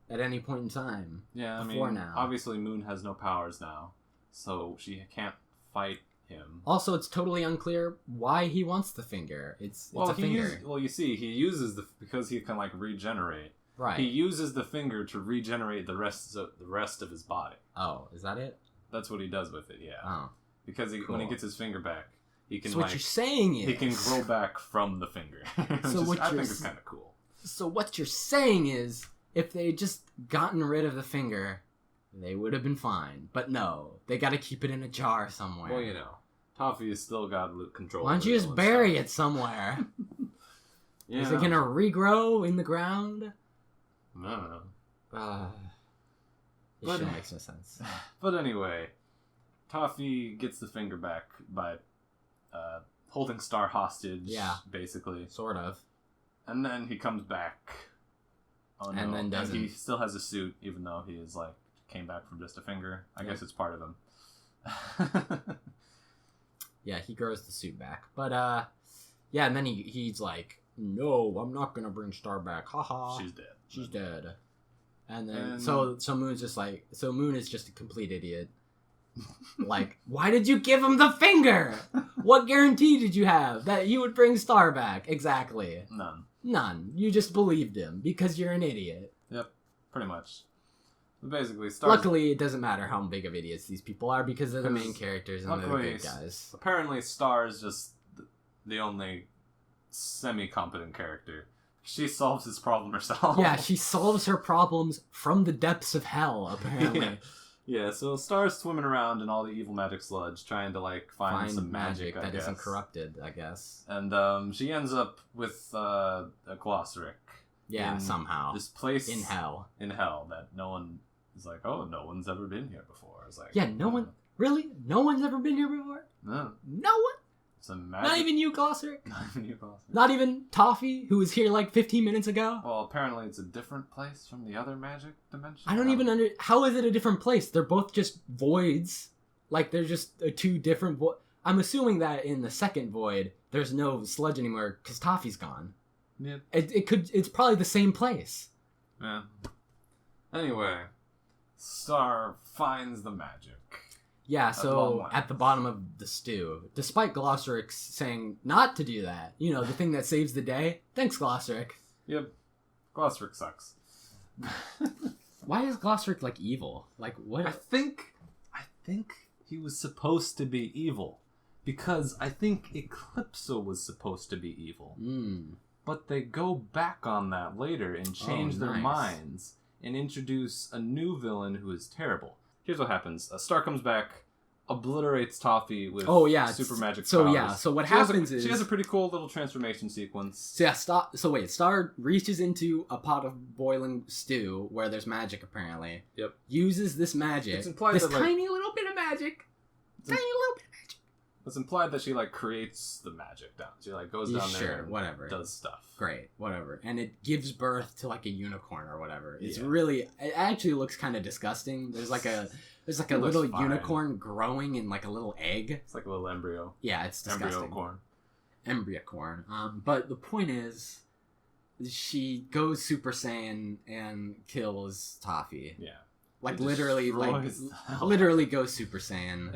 at any point in time. Yeah, now. Obviously Moon has no powers now, so she can't fight him. Also, it's totally unclear why he wants the finger. It's a finger. You see, he uses because he can, like, regenerate. Right. He uses the finger to regenerate the rest of his body. Oh, is that it? That's what he does with it. Yeah. Oh. Because when he gets his finger back, he can. So what you're saying is he can grow back from the finger. I think it's kind of cool. So what you're saying is, if they had just gotten rid of the finger, they would have been fine. But no, they got to keep it in a jar somewhere. Well, Toffee has still got control. Why don't you just bury it somewhere? Yeah. Is it gonna regrow in the ground? No. This shit makes no sense. But anyway, Toffee gets the finger back by holding Star hostage. Yeah. Basically. Sort of. And then he comes back. Oh no. And then doesn't. And he still has a suit, even though he is, like, came back from just a finger. I guess it's part of him. Yeah, he grows the suit back. But, and then he's like, no, I'm not gonna bring Star back. Haha. She's dead. And then, so Moon's just like, Moon is just a complete idiot. Like, why did you give him the finger? What guarantee did you have that you would bring Star back? Exactly. None. You just believed him because you're an idiot. Yep, pretty much. Basically, luckily, it doesn't matter how big of idiots these people are because they're the main characters and they're the good guys. Apparently, Star is just the only semi-competent character. She solves his problem herself. Yeah, she solves her problems from the depths of hell, apparently. Yeah, so Star's swimming around in all the evil magic sludge, trying to, like, find some magic that isn't corrupted, I guess. And she ends up with a Glossaric. Yeah, somehow. This place in hell that no one is like, oh, no one's ever been here before. It's like, yeah, no one. Really? No one's ever been here before? No. No one? Not even you, Glossaric? Not even Toffee, who was here like 15 minutes ago? Well, apparently it's a different place from the other magic dimension. I don't even how is it a different place? They're both just voids. Like, they're just two different I'm assuming that in the second void, there's no sludge anymore because Toffee's gone. Yeah. It's probably the same place. Yeah. Anyway, Star finds the magic. Yeah, so at the bottom of the stew, despite Glossaryck saying not to do that, you know, the thing that saves the day. Thanks, Glossaryck. Yep. Glossaryck sucks. Why is Glossaryck like evil? Like what? I think he was supposed to be evil because I think Eclipsa was supposed to be evil. But they go back on that later and change their minds and introduce a new villain who is terrible. Here's what happens. Star comes back, obliterates Toffee with super magic powers. So what happens is... She has a pretty cool little transformation sequence. So Star reaches into a pot of boiling stew where there's magic apparently. Yep. Uses this magic. It's implied this that, tiny little bit of magic. It's implied that she creates the magic down. She goes down there and whatever. Does stuff. Great, whatever. And it gives birth to a unicorn or whatever. It's really, it actually looks kind of disgusting. There's a little unicorn growing in a little egg. It's like a little embryo. Yeah, it's disgusting. Embryo corn. But the point is, she goes Super Saiyan and kills Toffee. Yeah. Literally goes Super Saiyan.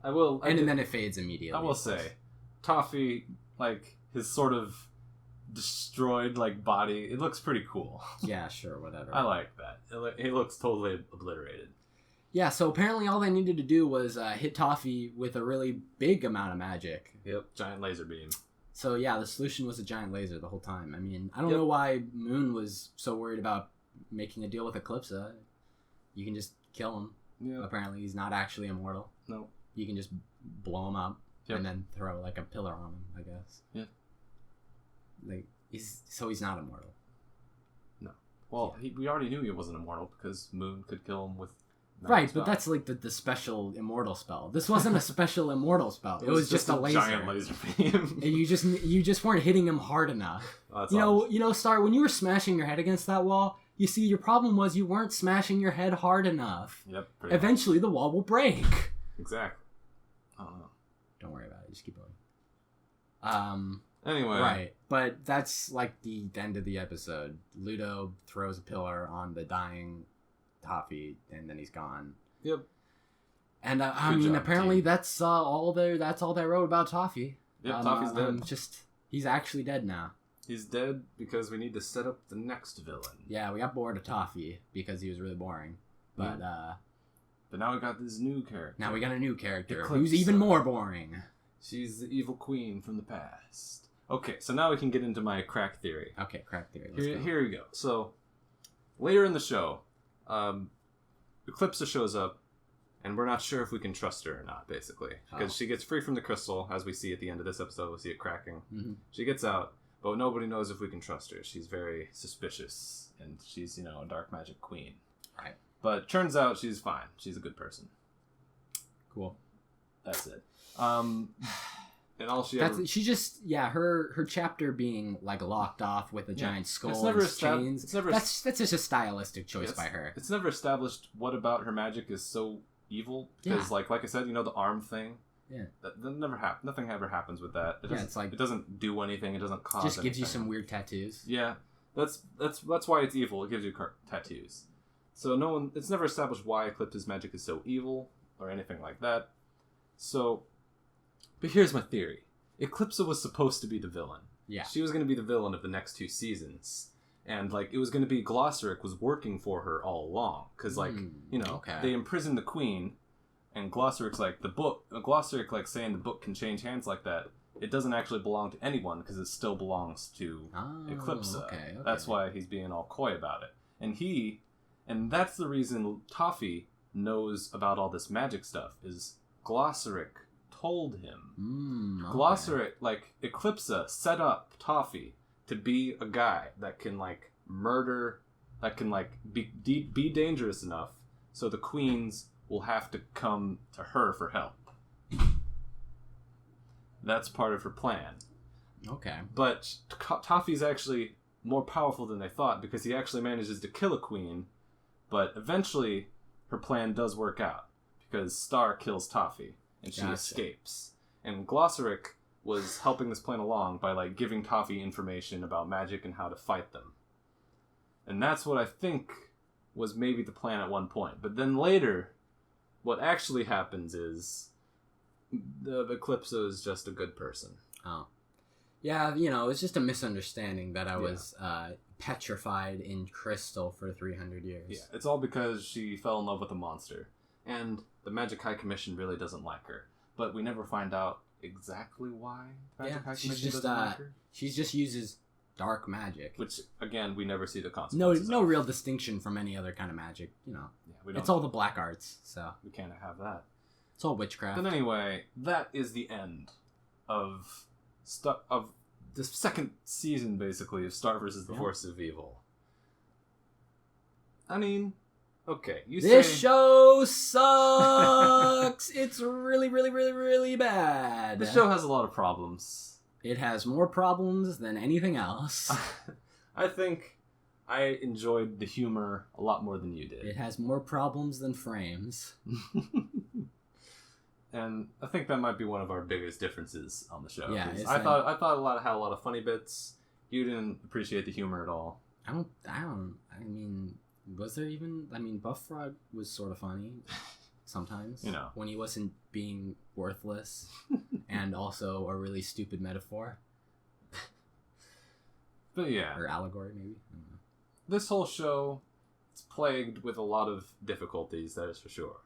And then it fades immediately. I will say, Toffee, his sort of destroyed body, it looks pretty cool. Yeah, sure, whatever. I like that. He looks totally obliterated. Yeah, so apparently all they needed to do was hit Toffee with a really big amount of magic. Yep, giant laser beam. So yeah, the solution was a giant laser the whole time. I mean, I don't know why Moon was so worried about making a deal with Eclipsa. You can just kill him. Yeah. Apparently he's not actually immortal. No. You can just blow him up and then throw a pillar on him, I guess. Yeah. He's not immortal. No. Well, we already knew he wasn't immortal because Moon could kill him with right, but that's the special immortal spell. This wasn't a special immortal spell. It was just a laser. Giant laser beam. And you just weren't hitting him hard enough. You know, Star, when you were smashing your head against that wall, you see your problem was you weren't smashing your head hard enough. Yep. Eventually the wall will break. Exactly. I don't know. Don't worry about it. Just keep going. Anyway. Right. But that's the end of the episode. Ludo throws a pillar on the dying Toffee, and then he's gone. Yep. And apparently that's all they wrote about Toffee. Yep, Toffee's dead. He's actually dead now. He's dead because we need to set up the next villain. Yeah, we got bored of Toffee because he was really boring. But But now we got this new character. Now we got a new character Eclipsa. who's even more boring. She's the evil queen from the past. Okay, so now we can get into my crack theory. Okay, crack theory. Here we go. So, later in the show, Eclipsa shows up, and we're not sure if we can trust her or not, basically. Because she gets free from the crystal, as we see at the end of this episode. We see it cracking. Mm-hmm. She gets out, but nobody knows if we can trust her. She's very suspicious, and she's, a dark magic queen. Right. But turns out she's fine. She's a good person. Cool. That's it. And all her chapter being locked off with a giant skull and chains. That's just a stylistic choice by her. It's never established what about her magic is so evil. Because like I said, the arm thing. Yeah. That never happens. Nothing ever happens with that. It doesn't do anything. It doesn't cause. Just gives you some weird tattoos. Yeah, that's why it's evil. It gives you tattoos. So it's never established why Eclipsa's magic is so evil or anything like that. So, but here's my theory. Eclipsa was supposed to be the villain. Yeah. She was going to be the villain of the next 2 seasons. And, it was going to be Glossaryck was working for her all along. Because, they imprisoned the queen, and Glossaryck's Glossaryck, saying the book can change hands like that. It doesn't actually belong to anyone, because it still belongs to Eclipsa. Okay. That's why he's being all coy about it. And that's the reason Toffee knows about all this magic stuff, is Glossaryck told him. Okay. Glossaryck, Eclipsa set up Toffee to be a guy that can, murder, that can, be dangerous enough so the queens will have to come to her for help. That's part of her plan. Okay. But Toffee's actually more powerful than they thought because he actually manages to kill a queen, but eventually her plan does work out because Star kills Toffee and she escapes. And Glossaric was helping this plan along by, like, giving Toffee information about magic and how to fight them. And that's what I think was maybe the plan at one point. But then later, what actually happens is the Eclipso is just a good person. Oh. Yeah, you know, it's just a misunderstanding that I was petrified in crystal for 300 years. Yeah, it's all because she fell in love with a monster. And the Magic High Commission really doesn't like her. But we never find out exactly why the Magic High Commission doesn't like her. She just uses dark magic. Which, again, we never see the consequences No real distinction from any other kind of magic, you know. Yeah, it's all the black arts, so. We can't have that. It's all witchcraft. But anyway, that is the end of the second season, basically, of Star vs. the Forces of Evil. I mean, okay, this show sucks. It's really, really, really, really bad. The show has a lot of problems. It has more problems than anything else. I think I enjoyed the humor a lot more than you did. It has more problems than frames. And I think that might be one of our biggest differences on the show. Yeah, I thought had a lot of funny bits. You didn't appreciate the humor at all. I mean, was there even? I mean, Buff Frog was sort of funny sometimes. You know, when he wasn't being worthless, and also a really stupid metaphor. But yeah, or allegory maybe. I don't know. This whole show is plagued with a lot of difficulties. That is for sure.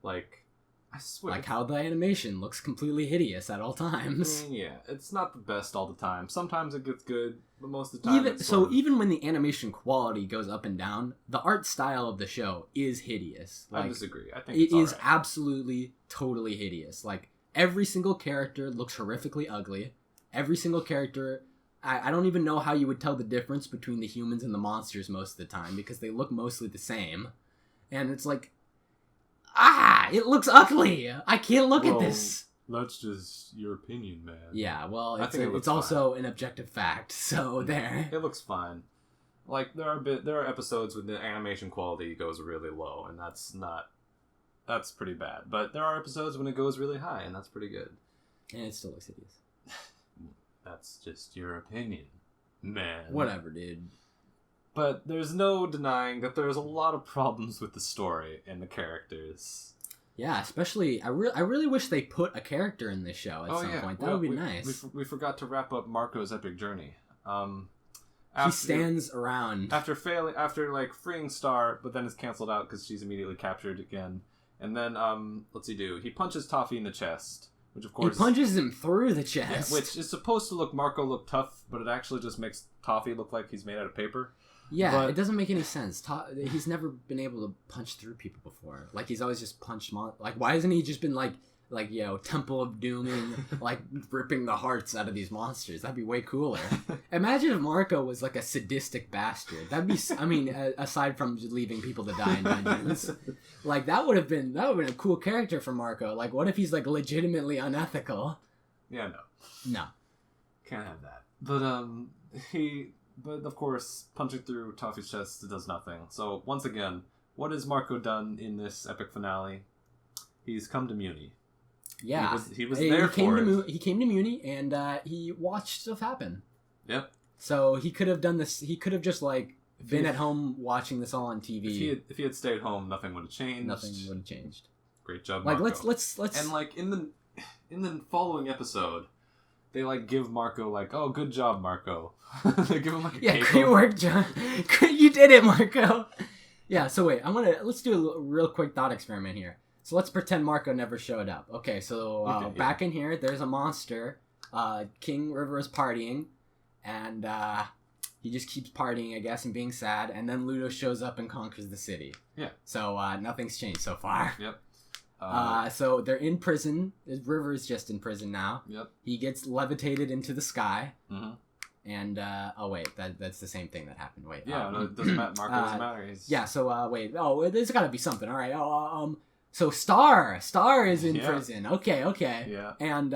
Like. I swear. Like how the animation looks completely hideous at all times. Yeah, it's not the best all the time. Sometimes it gets good, but most of the time even when the animation quality goes up and down, the art style of the show is hideous. I disagree. I think it is absolutely, totally hideous. Like, every single character looks horrifically ugly. Every single character... I don't even know how you would tell the difference between the humans and the monsters most of the time, because they look mostly the same. And it's like... it looks ugly. I can't look at this. That's just your opinion, man. Yeah, well, it's also an objective fact. So there. It looks fine. Like there are episodes when the animation quality goes really low, and that's pretty bad. But there are episodes when it goes really high, and that's pretty good. And it still looks hideous. That's just your opinion, man. Whatever, dude. But there's no denying that there's a lot of problems with the story and the characters. Yeah, especially, I really wish they put a character in this show at some point. That would be nice. We forgot to wrap up Marco's epic journey. He stands around. After freeing Star, but then is canceled out because she's immediately captured again. And then, he punches Toffee in the chest. Which of course... He punches him through the chest. Yeah, which is supposed to Marco look tough, but it actually just makes Toffee look like he's made out of paper. Yeah, but it doesn't make any sense. He's never been able to punch through people before. Like, he's always just punched like, why hasn't he just been like Temple of Dooming, like, ripping the hearts out of these monsters? That'd be way cooler. Imagine if Marco was like a sadistic bastard. That'd be, I mean, aside from just leaving people to die in dungeons, like, that would have been a cool character for Marco. Like, what if he's like legitimately unethical? Yeah, no, can't have that. But of course, punching through Toffee's chest does nothing. So, once again, what has Marco done in this epic finale? He's come to Muni. Yeah. He was there for it. He came to Muni, and he watched stuff happen. Yep. So, he could have done this. He could have just, like, been at home watching this all on TV. If he had stayed home, nothing would have changed. Nothing would have changed. Great job, Marco. Like, let's... And, like, in the following episode... They, like, give Marco, like, oh, good job, Marco. They give him, like, a cape. Great work, John. You did it, Marco. Yeah, so wait, let's do a real quick thought experiment here. So let's pretend Marco never showed up. Okay, so back in here, there's a monster. King River is partying, and he just keeps partying, I guess, and being sad, and then Ludo shows up and conquers the city. Yeah. So nothing's changed so far. Yep. So they're in prison. River is just in prison now. Yep. He gets levitated into the sky. Mm-hmm. And, that's the same thing that happened. Wait. Yeah, no, it doesn't matter. Marco doesn't matter. Yeah, so, wait. Oh, there's gotta be something. All right. So Star is in prison. Okay. Yeah. And,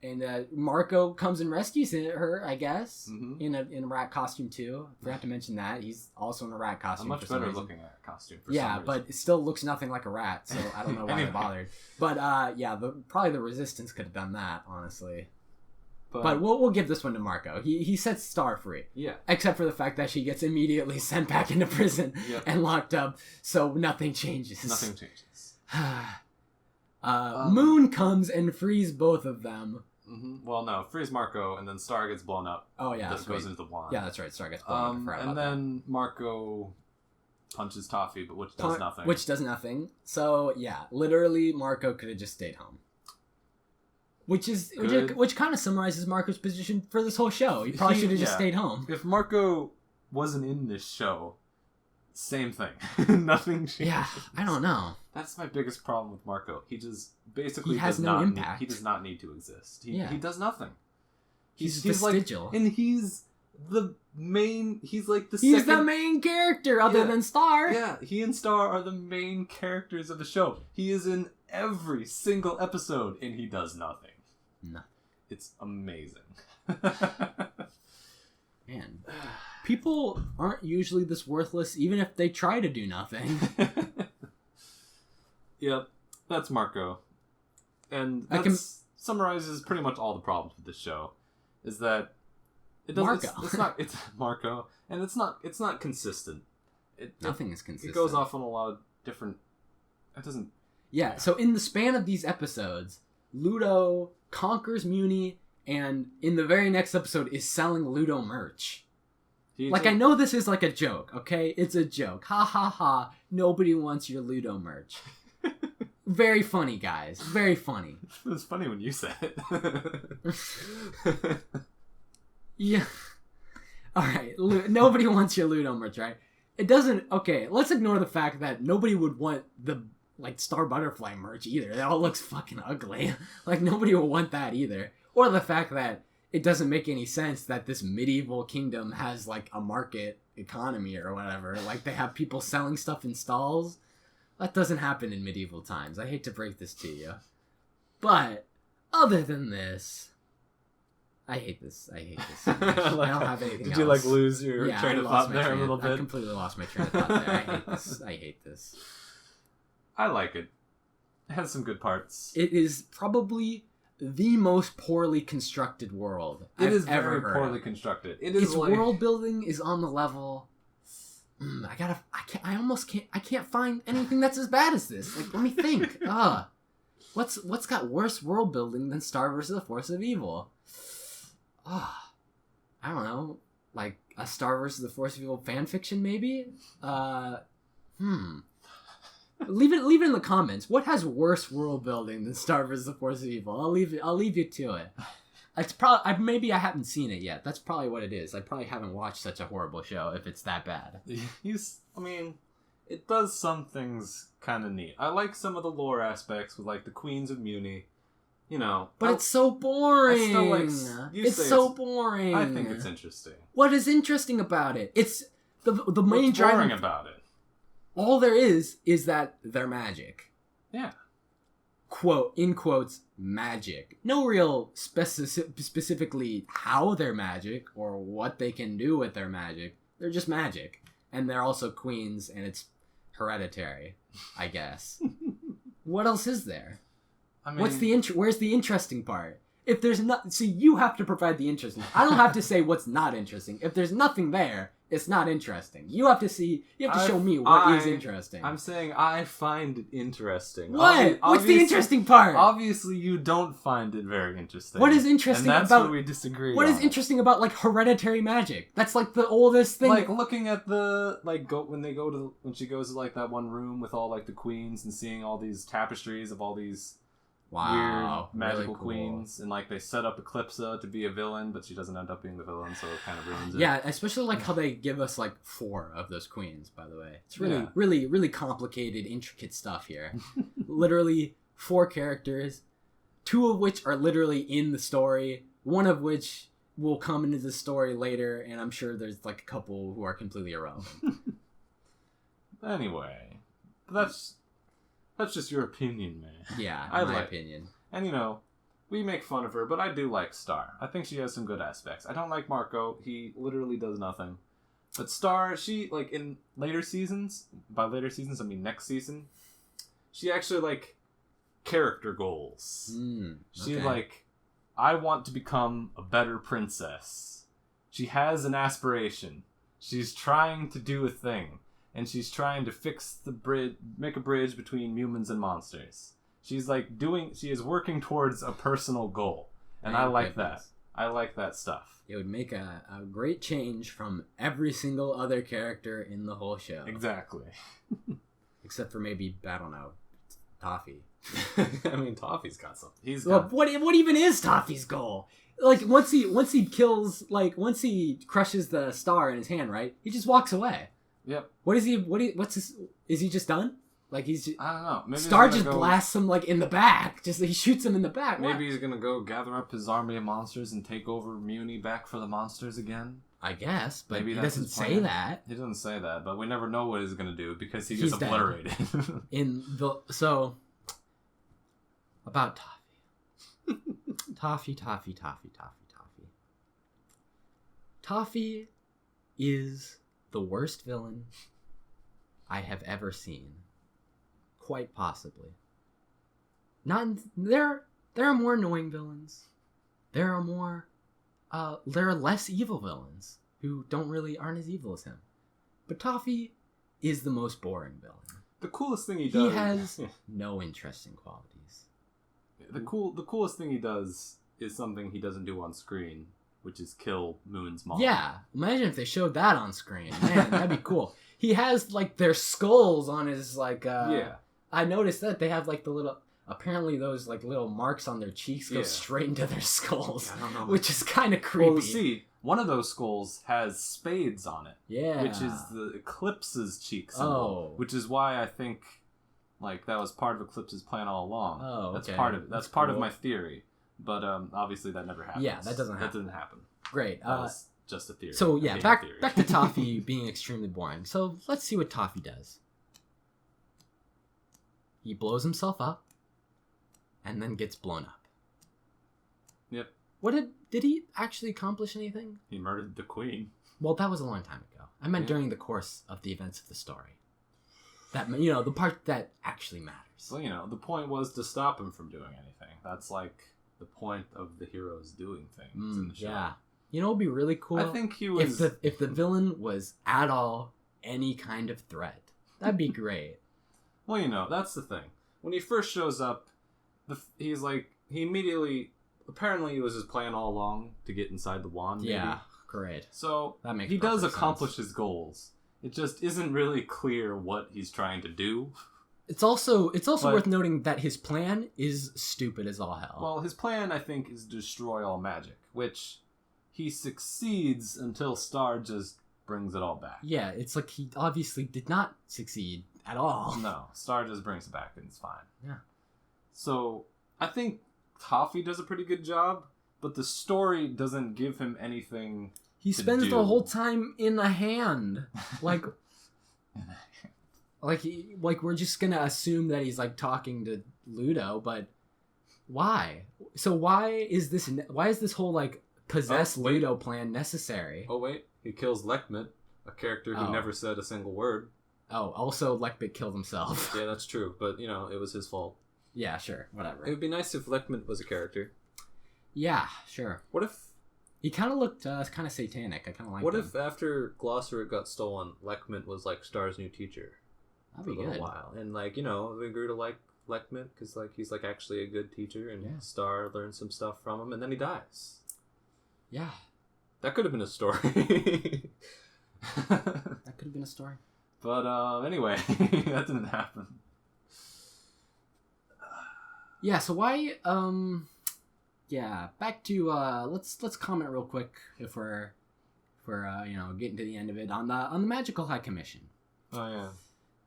And Marco comes and rescues her, I guess, in a rat costume too. Forgot to mention that he's also in a rat costume. A much better looking rat costume. But it still looks nothing like a rat, so I don't know why they bothered. But probably the Resistance could have done that, honestly. But we'll give this one to Marco. He sets Star free. Yeah. Except for the fact that she gets immediately sent back into prison and locked up, so nothing changes. Nothing changes. Moon comes and frees both of them. Mm-hmm. Well, no, frees Marco, and then Star gets blown up. Oh yeah, this goes into the wand. Yeah, that's right. Star gets blown up. And then Marco punches Toffee, but which does nothing. Which does nothing. So yeah, literally, Marco could have just stayed home. Which kind of summarizes Marco's position for this whole show. He probably should have just stayed home. If Marco wasn't in this show, same thing. Nothing changed. Yeah, I don't know. That's my biggest problem with Marco. He just basically has no impact. He does not need to exist. He does nothing. He's vestigial. And he's the main. He's like the. He's the main character, other than Star. Yeah, he and Star are the main characters of the show. He is in every single episode, and he does nothing. No. It's amazing. Man, people aren't usually this worthless, even if they try to do nothing. Yep, that's Marco. And that summarizes pretty much all the problems with this show. Is that it's Marco, and it's not consistent. Nothing is consistent. It goes off on a lot of different. It doesn't. Yeah, so in the span of these episodes, Ludo conquers Muni, and in the very next episode is selling Ludo merch. I know this is like a joke, okay? It's a joke. Ha ha ha. Nobody wants your Ludo merch. Very funny, guys. Very funny. It was funny when you said it. Yeah. Alright, nobody wants your Ludo merch, right? It doesn't... Okay, let's ignore the fact that nobody would want the, Star Butterfly merch either. That all looks fucking ugly. Nobody will want that either. Or the fact that it doesn't make any sense that this medieval kingdom has, a market economy or whatever. They have people selling stuff in stalls. That doesn't happen in medieval times. I hate to break this to you. But, other than this... I hate this. I don't have anything else. Did you, lose your train of thought there a little bit? I completely lost my train of thought there. I hate this. I like it. It has some good parts. It is probably the most poorly constructed world I've ever heard. It is very poorly constructed. Its world building is on the level... I can't find anything that's as bad as this. Let me think. What's got worse world building than Star vs. the Force of Evil? I don't know. A Star vs. the Force of Evil fanfiction, maybe? Leave it in the comments. What has worse world building than Star vs. the Force of Evil? I'll leave you to it. It's probably maybe I haven't seen it yet. That's probably what it is. I probably haven't watched such a horrible show if it's that bad. It does some things kind of neat. I like some of the lore aspects with the Queens of Muni. But it's so boring. It's so boring. I think it's interesting. What is interesting about it? It's the main What's boring about it? All there is that they're magic. Yeah. Quote, in quotes, magic. No real specifically how they're magic or what they can do with their magic. They're just magic. And they're also queens, and it's hereditary, I guess. What else is there? Where's the interesting part? If there's not... See, you have to provide the interesting. I don't have to say what's not interesting. If there's nothing there, it's not interesting. You have to show me what is interesting. I'm saying I find it interesting. What? What's the interesting part? Obviously, you don't find it very interesting. What is interesting about... And that's what we disagree on. What is interesting about, hereditary magic? That's, the oldest thing. Looking at the... when she goes to, that one room with all, the queens and seeing all these tapestries of all these... Wow, weird magical really cool. queens, and they set up Eclipsa to be a villain, but she doesn't end up being the villain, so it kind of ruins it. Yeah, especially how they give us 4 of those queens. By the way, it's really, really complicated, intricate stuff here. Literally 4 characters, 2 of which are literally in the story, 1 of which will come into the story later, and I'm sure there's a couple who are completely irrelevant. Anyway, that's just your opinion, man. Yeah, my opinion. And we make fun of her, but I do like Star. I think she has some good aspects. I don't like Marco. He literally does nothing. But Star, she, like, in later seasons, by later seasons, I mean next season, she actually, like, character goals. She, like, I want to become a better princess. She has an aspiration. She's trying to do a thing. And she's trying to fix the bridge, make a bridge between humans and monsters. She's, like, she is working towards a personal goal. And I like that. I like that stuff. It would make a great change from every single other character in the whole show. Exactly. Except for maybe, I don't know, Toffee. I mean, Toffee's got something. What even is Toffee's goal? Like, once he kills, like, once he crushes the star in his hand, right? He just walks away. Yep. Is he just done? Like, he's just... I don't know. Maybe Star just blasts him, like, in the back. He shoots him in the back. Maybe he's gonna go gather up his army of monsters and take over Muni back for the monsters again. I guess, but maybe he doesn't say that. He doesn't say that, but we never know what he's gonna do because he gets obliterated. About Toffee. Toffee is the worst villain I have ever seen. Quite possibly. There are more annoying villains. There are less evil villains who aren't as evil as him. But Toffee is the most boring villain. The coolest thing he does. He has no interesting qualities. The coolest thing he does is something he doesn't do on screen, which is kill Moon's mom. Yeah, imagine if they showed that on screen. Man, that'd be cool. He has, like, their skulls on his, like, yeah. I noticed that they have, like, the little... Apparently those, like, little marks on their cheeks go straight into their skulls. I don't know. Which is kind of creepy. Well, see, one of those skulls has spades on it. Yeah. Which is the Eclipse's cheek symbol. Which is why I think, like, that was part of Eclipse's plan all along. Oh, okay. That's part of it. That's part of my theory. But, obviously that never happens. Yeah, that doesn't happen. That didn't happen. Great. That was just a theory. So, yeah, back to Toffee being extremely boring. So, let's see what Toffee does. He blows himself up, and then gets blown up. Yep. Did he actually accomplish anything? He murdered the queen. Well, that was a long time ago. I meant during the course of the events of the story. That, the part that actually matters. Well, the point was to stop him from doing anything. That's like the point of the heroes doing things in the show. Yeah. It would be really cool. I think he was... If the villain was at all any kind of threat. That'd be great. Well, that's the thing. When he first shows up, he's like, he immediately, apparently it was his plan all along to get inside the wand. Maybe. Yeah, great. So he does accomplish his goals. It just isn't really clear what he's trying to do. It's also worth noting that his plan is stupid as all hell. Well, his plan, I think, is to destroy all magic, which he succeeds until Star just brings it all back. Yeah, it's like he obviously did not succeed at all. No, Star just brings it back and it's fine. Yeah. So, I think Toffee does a pretty good job, but the story doesn't give him anything. He spends the whole time in a hand. Like, like we're just gonna assume that he's like talking to Ludo, but why? So why is this whole like possess Ludo plan necessary? Oh wait, he kills Lekmet, a character who never said a single word. Oh, also Lekmet killed himself. Yeah, that's true, but it was his fault. Yeah, sure, whatever. It would be nice if Lekmet was a character. Yeah, sure. What if he kind of looked kind of satanic? I kind of like. What if after Glossaryck got stolen, Lekmet was like Star's new teacher? That'd be good. For a little while, and we grew to like Lekmet because he's like actually a good teacher, and Star learns some stuff from him, and then he dies. Yeah, that could have been a story. That could have been a story. But anyway, that didn't happen. Yeah, so why back to let's comment real quick if we're getting to the end of it on the Magical High Commission. Oh yeah.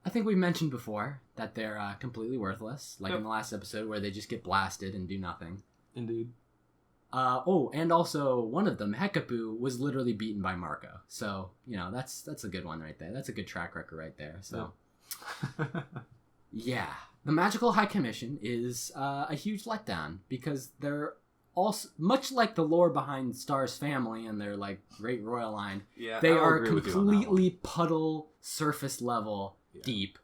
I think we've mentioned before that they're completely worthless, like in the last episode where they just get blasted and do nothing. Indeed. And also one of them, Hekapoo, was literally beaten by Marco. So, that's a good one right there. That's a good track record right there. So, yeah. the Magical High Commission is a huge letdown because they're also much like the lore behind Star's family and their like great royal line. Yeah, they are completely puddle surface level deep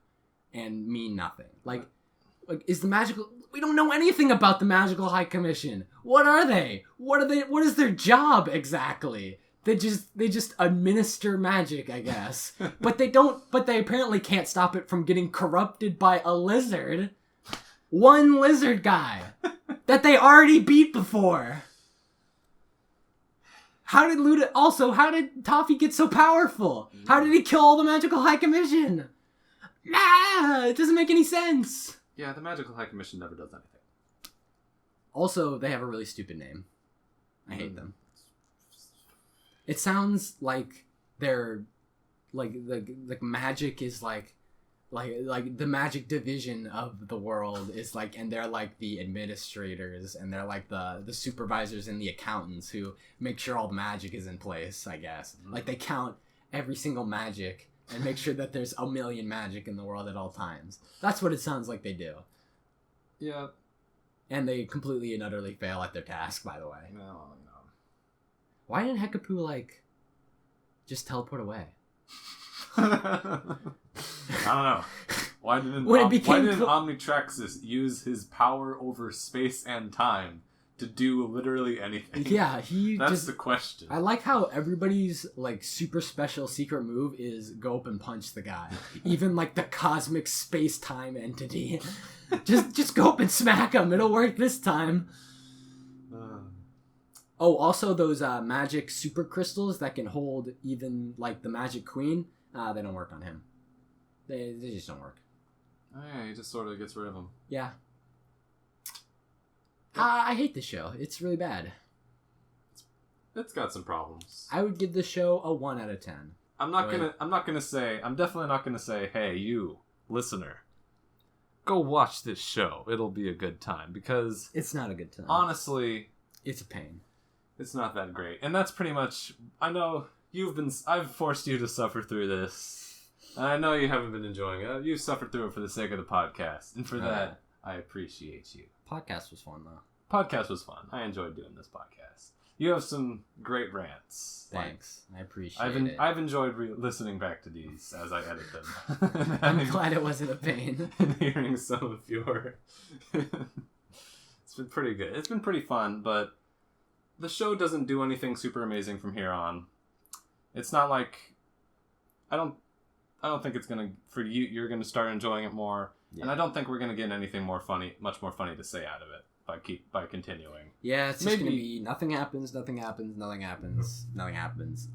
and mean nothing. Like is the magical? We don't know anything about the Magical High Commission. What are they? What is their job exactly? They just administer magic, I guess. But they apparently can't stop it from getting corrupted by a lizard. One lizard guy that they already beat before. How did Toffee get so powerful? How did he kill all the Magical High Commission? It doesn't make any sense. Yeah, the Magical High Commission never does anything. Also, they have a really stupid name. I hate them. It sounds like they're like magic is like the magic division of the world is like, and they're like the administrators and they're like the supervisors and the accountants who make sure all the magic is in place, I guess. Like they count every single magic and make sure that there's a million magic in the world at all times. That's what it sounds like they do. Yeah. And they completely and utterly fail at their task, by the way. No. Why didn't Hekapoo, like, just teleport away? I don't know. Why didn't Omnitraxis use his power over space and time to do literally anything? Yeah, That's the question. I like how everybody's, like, super special secret move is go up and punch the guy. Even, like, the cosmic space-time entity. just go up and smack him. It'll work this time. Oh, also those magic super crystals that can hold even, like, the Magic Queen, they don't work on him. They just don't work. Oh, yeah, he just sort of gets rid of them. Yeah. I hate this show. It's really bad. It's got some problems. I would give this show a 1 out of 10. I'm definitely not gonna say, hey, you, listener, go watch this show. It'll be a good time, because... It's not a good time. Honestly... It's a pain. It's not that great. And that's pretty much... I know I've forced you to suffer through this. And I know you haven't been enjoying it. You've suffered through it for the sake of the podcast. And for that, I appreciate you. Podcast was fun, though. Podcast was fun. I enjoyed doing this podcast. You have some great rants. Thanks. I appreciate it. I've enjoyed listening back to these as I edit them. I'm glad it wasn't a pain. And hearing some of your... It's been pretty good. It's been pretty fun, but the show doesn't do anything super amazing from here on. It's not like... I don't think it's gonna... For you, you're gonna start enjoying it more. Yeah. And I don't think we're gonna get anything much more funny to say out of it by continuing. Yeah, it's just gonna be nothing happens.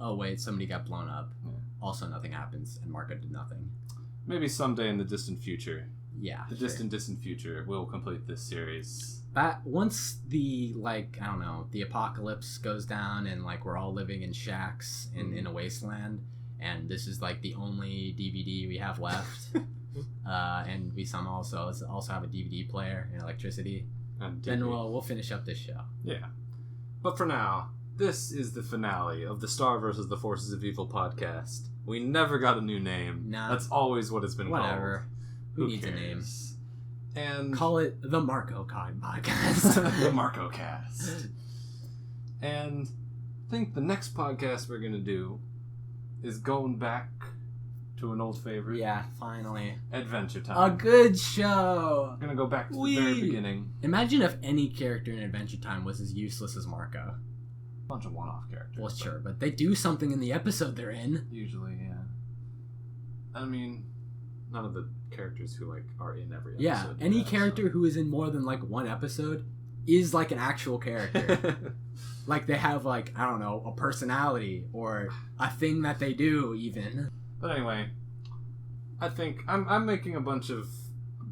Oh wait, somebody got blown up. Yeah. Also nothing happens, and Marco did nothing. Maybe someday in the distant future. Yeah. The distant future, we'll complete this series. Once the, like, I don't know, the apocalypse goes down and, like, we're all living in shacks in a wasteland, and this is, like, the only DVD we have left, and we somehow also have a DVD player and electricity, then we'll finish up this show. Yeah. But for now, this is the finale of the Star vs. the Forces of Evil podcast. We never got a new name. Nah. That's always what it's been called. Whatever. Who needs a name? And call it the Marco Cod Podcast. The Marco Cast. And I think the next podcast we're going to do is going back to an old favorite. Yeah, finally. Adventure Time. A good show. We're going to go back to the very beginning. Imagine if any character in Adventure Time was as useless as Marco. A bunch of one-off characters. Well, sure, but they do something in the episode they're in. Usually, yeah. I mean, none of the characters who, like, are in every episode. Yeah, any character who is in more than, like, one episode is, like, an actual character. Like, they have, like, I don't know, a personality or a thing that they do, even. But anyway, I think I'm making a bunch of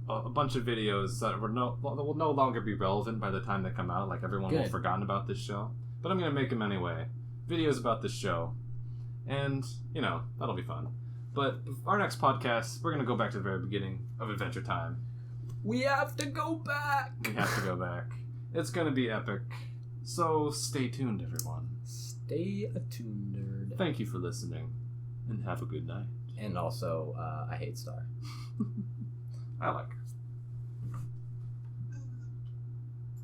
videos that will no longer be relevant by the time they come out. Like, everyone will have forgotten about this show. But I'm going to make them anyway. Videos about this show. And, you know, that'll be fun. But our next podcast, we're going to go back to the very beginning of Adventure Time. We have to go back. It's going to be epic. So stay tuned, everyone. Stay attuned. Thank you for listening. And have a good night. And also, I hate Star. I like